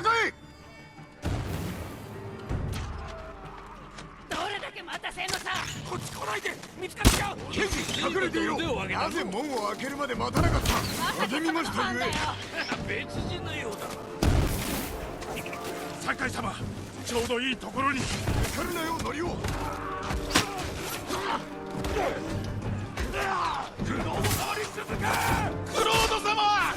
れだけ待たせんのさ。こっち来ないで、見つかっちゃう。ケンジ隠れていろ。なぜ門を開けるまで待たなかった。励みましたゆえ。別人のようだ。酒井様、ちょうどいいところに。抜かるなよノリオ。クロード様に続け。クロード様。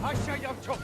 発射役長。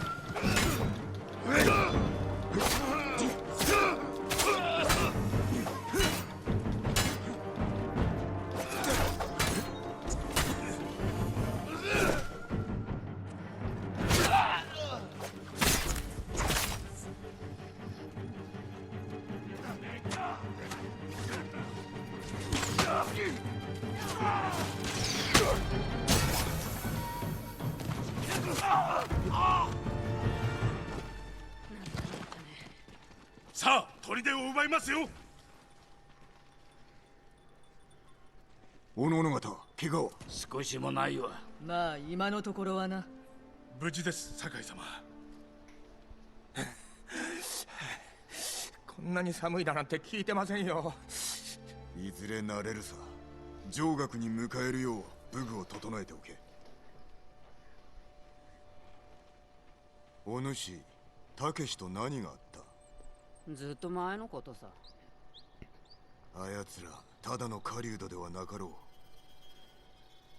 さあ、砦を奪いますよ。おのおの方、怪我は？少しもないわ。まあ今のところはな。無事です、酒井様。こんなに寒いだなんて聞いてませんよ。いずれ慣れるさ。上学に迎えるよう武具を整えておけ。お主、たけしと何があった？ずっと前のことさ。あやつらただの狩人ではなかろう。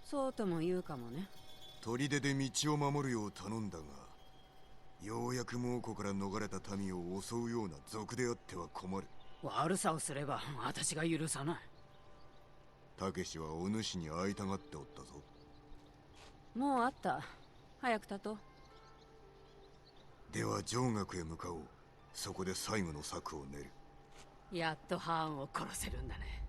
そうとも言うかもね。砦で道を守るよう頼んだが、ようやく猛虎から逃れた民を襲うような賊であっては困る。悪さをすれば私が許さない。たけしはお主に会いたがっておったぞ。もう会った。早く立とう。では上学へ向かおう。そこで最後の策を練る。やっとハーンを殺せるんだね。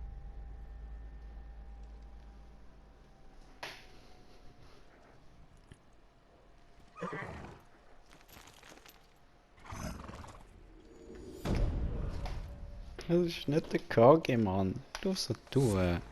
Das ist nicht der KG, Mann. Du so tun.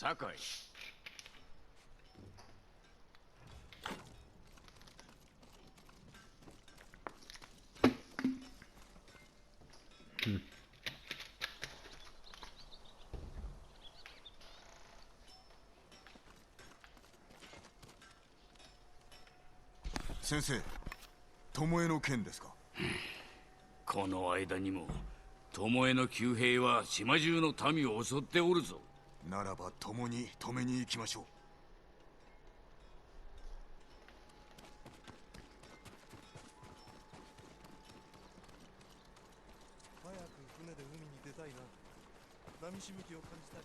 酒井。先生、巴の件ですか？この間にも巴の旧兵は島中の民を襲っておるぞ。ならば共に止めに行きましょう。早く船で海に出たいな。波しぶきを感じたい。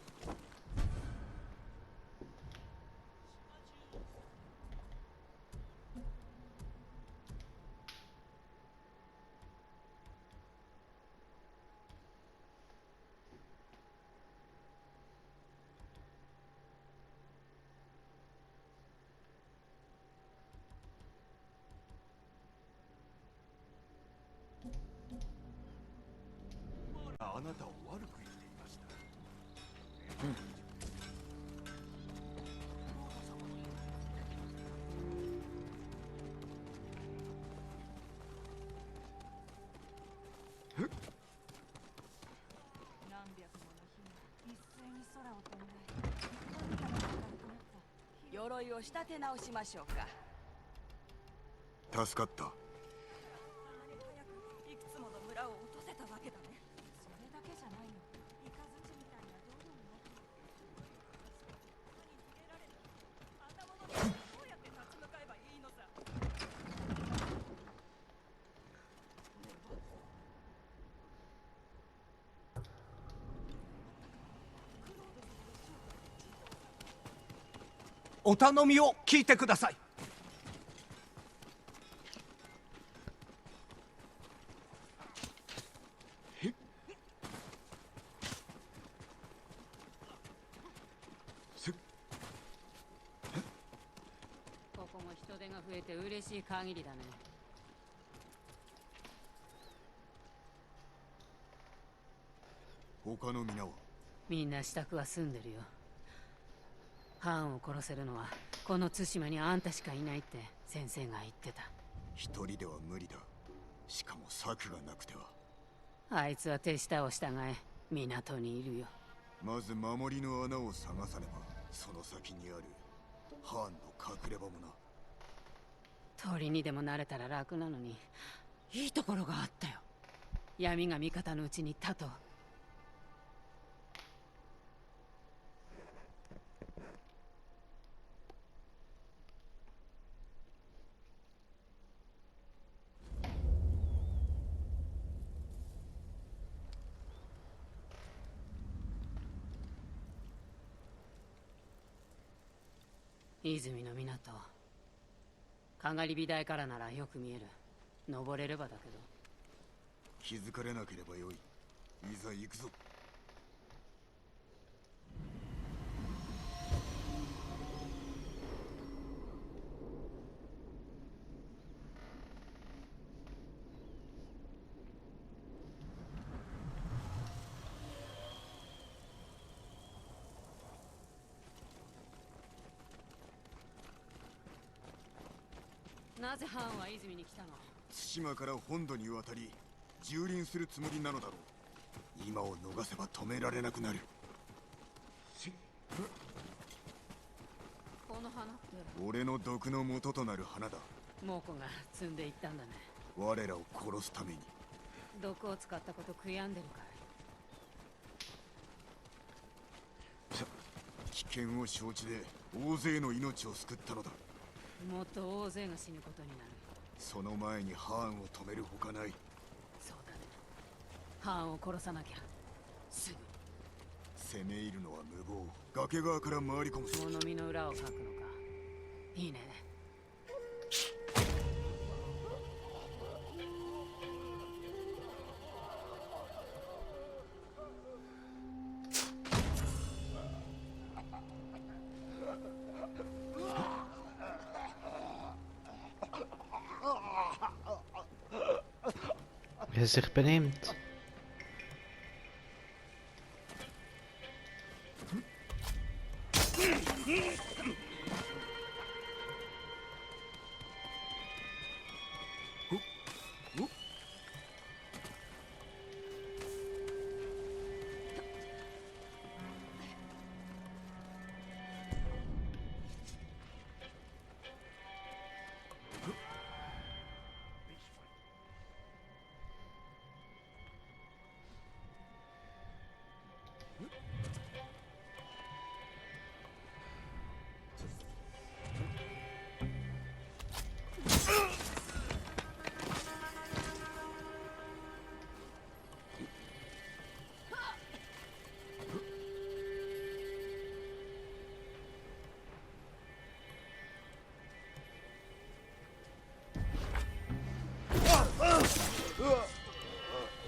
あなたを悪く言っていました。何百もの火が一斉に空を飛んで鎧を仕立て直しましょうか。助かった。いくつもの村を落とせたわけだね。それだけじゃないの。イカズチみたいな道具になってあんなものにどうやって立ち向かえばいいのさ。お頼みを聞いてください。ここも人手が増えて嬉しい限りだね。他の皆は？みんな支度は済んでるよ。ハンを殺せるのはこの対馬にあんたしかいないって先生が言ってた。一人では無理だ。しかも策がなくては。あいつは手下を従え港にいるよ。まず守りの穴を探さねばその先にあるハーンの隠れ場もな。鳥にでもなれたら楽なのにいいところがあったよ。闇が味方のうちに立とう。泉の港、かがり火台からならよく見える。登れればだけど。気づかれなければよい。いざ行くぞ。なぜハンは泉に来たの？対馬から本土に渡り蹂躙するつもりなのだろう。今を逃せば止められなくなる。この花って俺の毒の元となる花だ。猛虎が積んでいったんだね。我らを殺すために。毒を使ったこと悔やんでるかい？危険を承知で大勢の命を救ったのだ。もっと大勢が死ぬことになる。その前にハーンを止めるほかない。そうだね。ハンを殺さなきゃ。すぐ。攻め入るのは無謀。崖側から回り込む。物見の裏をかくのか。いいね。Wie er sich benimmt.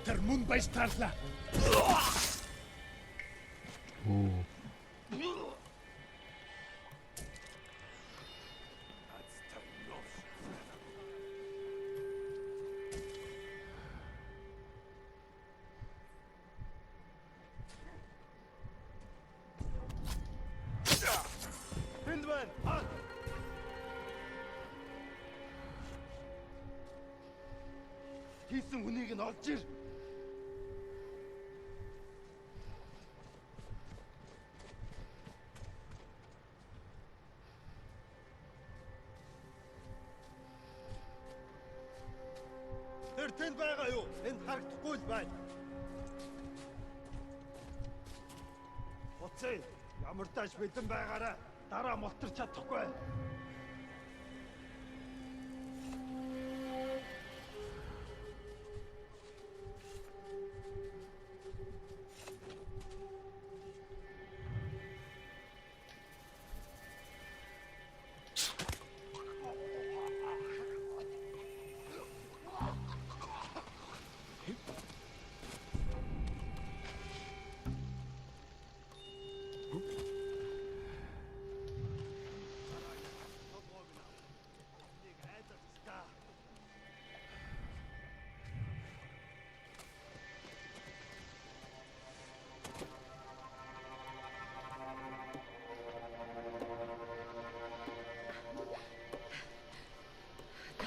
Тэр мөн байж таарлаа. Энд байна. Хийсэн хүнийг нь олж ир. Тэр тэнд байгаа юу? Энд харагдахгүй л байна. Уцээ, ямар тааш бэлэн байгаараа дараа мотор чадахгүй.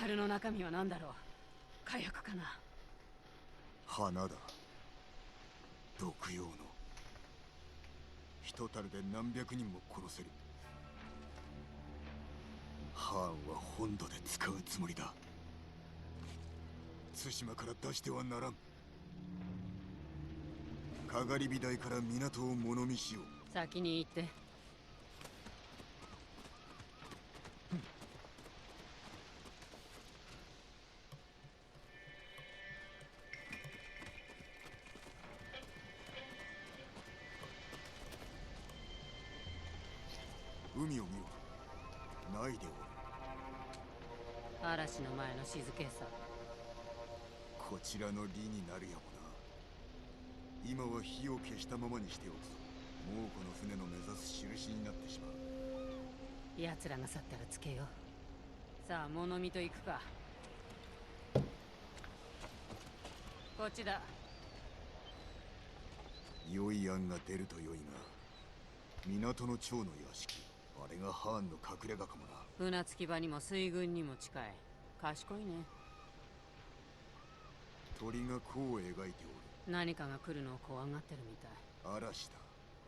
樽の中身は何だろう。火薬かな。花だ。毒用の。一樽で何百人も殺せる。ハーンは本土で使うつもりだ。対馬から出してはならん。かがり火台から港を物見しよう。先に行って。海を見ろ。ないでおる。嵐の前の静けさ。こちらの利になるやもな。今は火を消したままにしておくぞ。もうこの船の目指す印になってしまう。奴らが去ったらつけよう。さあ物見と行くか。こっちだ。良い案が出ると良いが、港の長の屋敷、あれがハーンの隠れ家かもな。船着き場にも水軍にも近い。賢いね。鳥が弧を描いておる。何かが来るのを怖がってるみたい。嵐だ。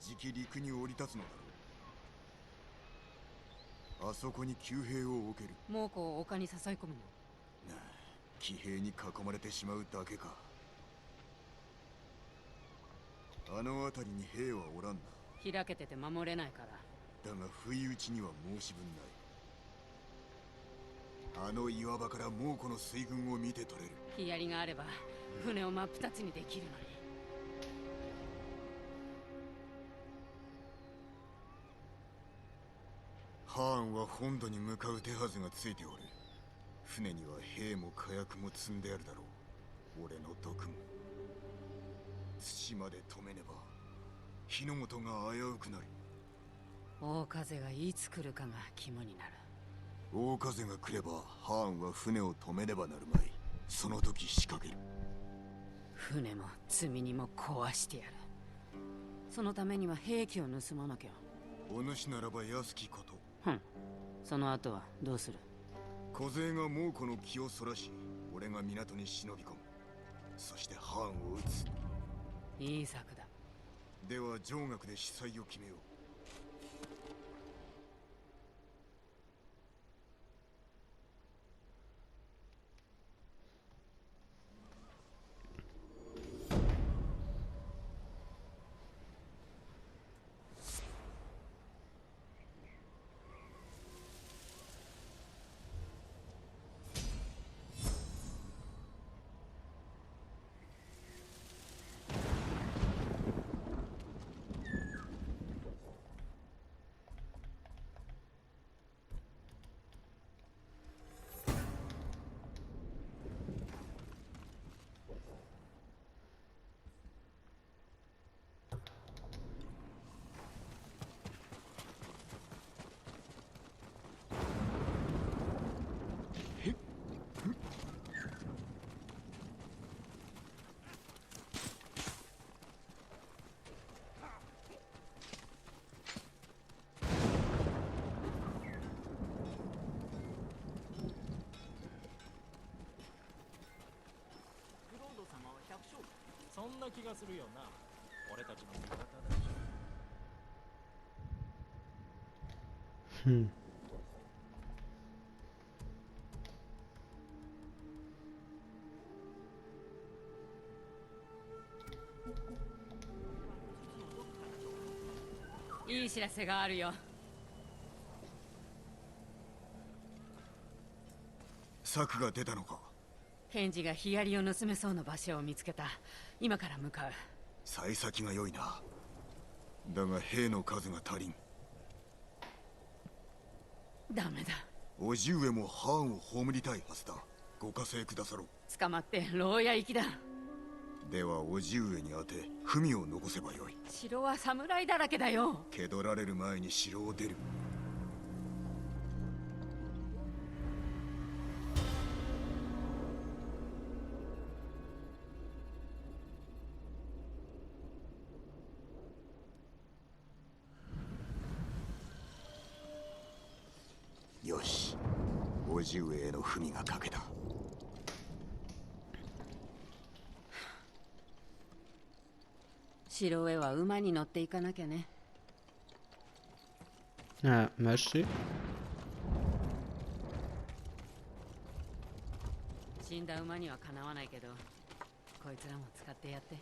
じき陸に降り立つのだろう。あそこに騎兵を置ける。猛虎を丘に誘い込むの。なあ、騎兵に囲まれてしまうだけか。あの辺りに兵はおらんな。開けてて守れないから。だが不意打ちには申し分ない。あの岩場から猛虎の水軍を見て取れる。ヒヤリがあれば船を真っ二つにできるのに。ハーンは本土に向かう手はずがついておる。船には兵も火薬も積んであるだろう。俺の毒も。土まで止めねば火の元が危うくなる。大風がいつ来るかが肝になる。大風が来ればハーンは船を止めねばなるまい。その時仕掛ける。船も積み荷も壊してやる。そのためには兵器を盗まなきゃ。お主ならば安きこと。ふん。その後はどうする？小勢が猛虎の気をそらし、俺が港に忍び込む。そしてハーンを撃つ。いい策だ。では上学で司祭を決めよう。そんな気がするよな。俺たちの味方だし。いい知らせがあるよ。策が出たのか。ケンジがヒヤリを盗めそうな場所を見つけた。今から向かう。幸先が良いな。だが兵の数が足りん。ダメだ。叔父上もハーンを葬りたいはずだ。ご加勢くださろう。捕まって牢屋行きだ。では叔父上に当て文を残せばよい。城は侍だらけだよ。気取られる前に城を出る。よし、叔父上への文が書けた。城へは馬に乗っていかなきゃね。merci。死んだ馬にはかなわないけど、こいつらも使ってやって。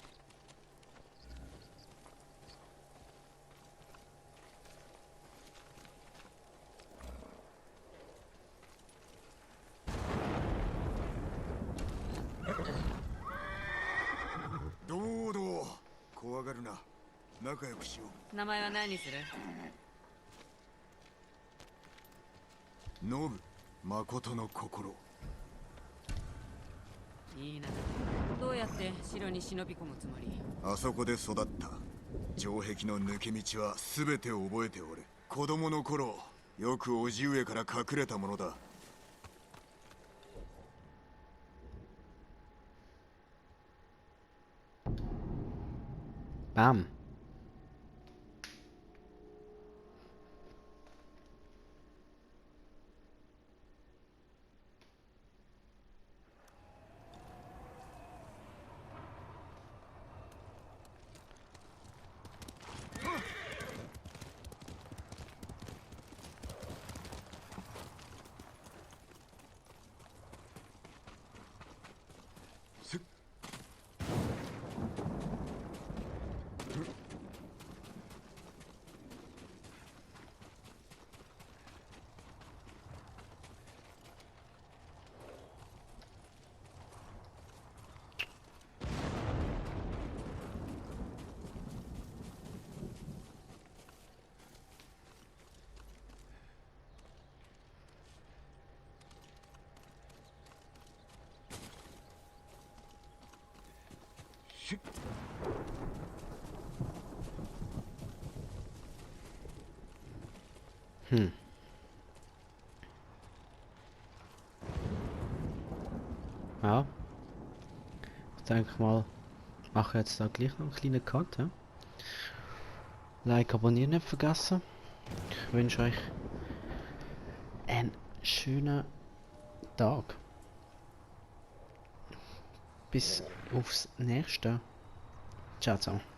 どうどう怖がるな。仲良くしよう。名前は何にする？ノブ、誠の心。いいな。どうやって城に忍び込むつもり？あそこで育った。城壁の抜け道は全て覚えておる。子供の頃よく叔父上から隠れたものだ。Bam. Ja. Ich denke mal, mache jetzt da gleich noch einen kleinen Cut. Ja? Like, abonnieren nicht vergessen. Ich wünsche euch einen schönen Tag. Bis aufs nächste. Ciao zusammen.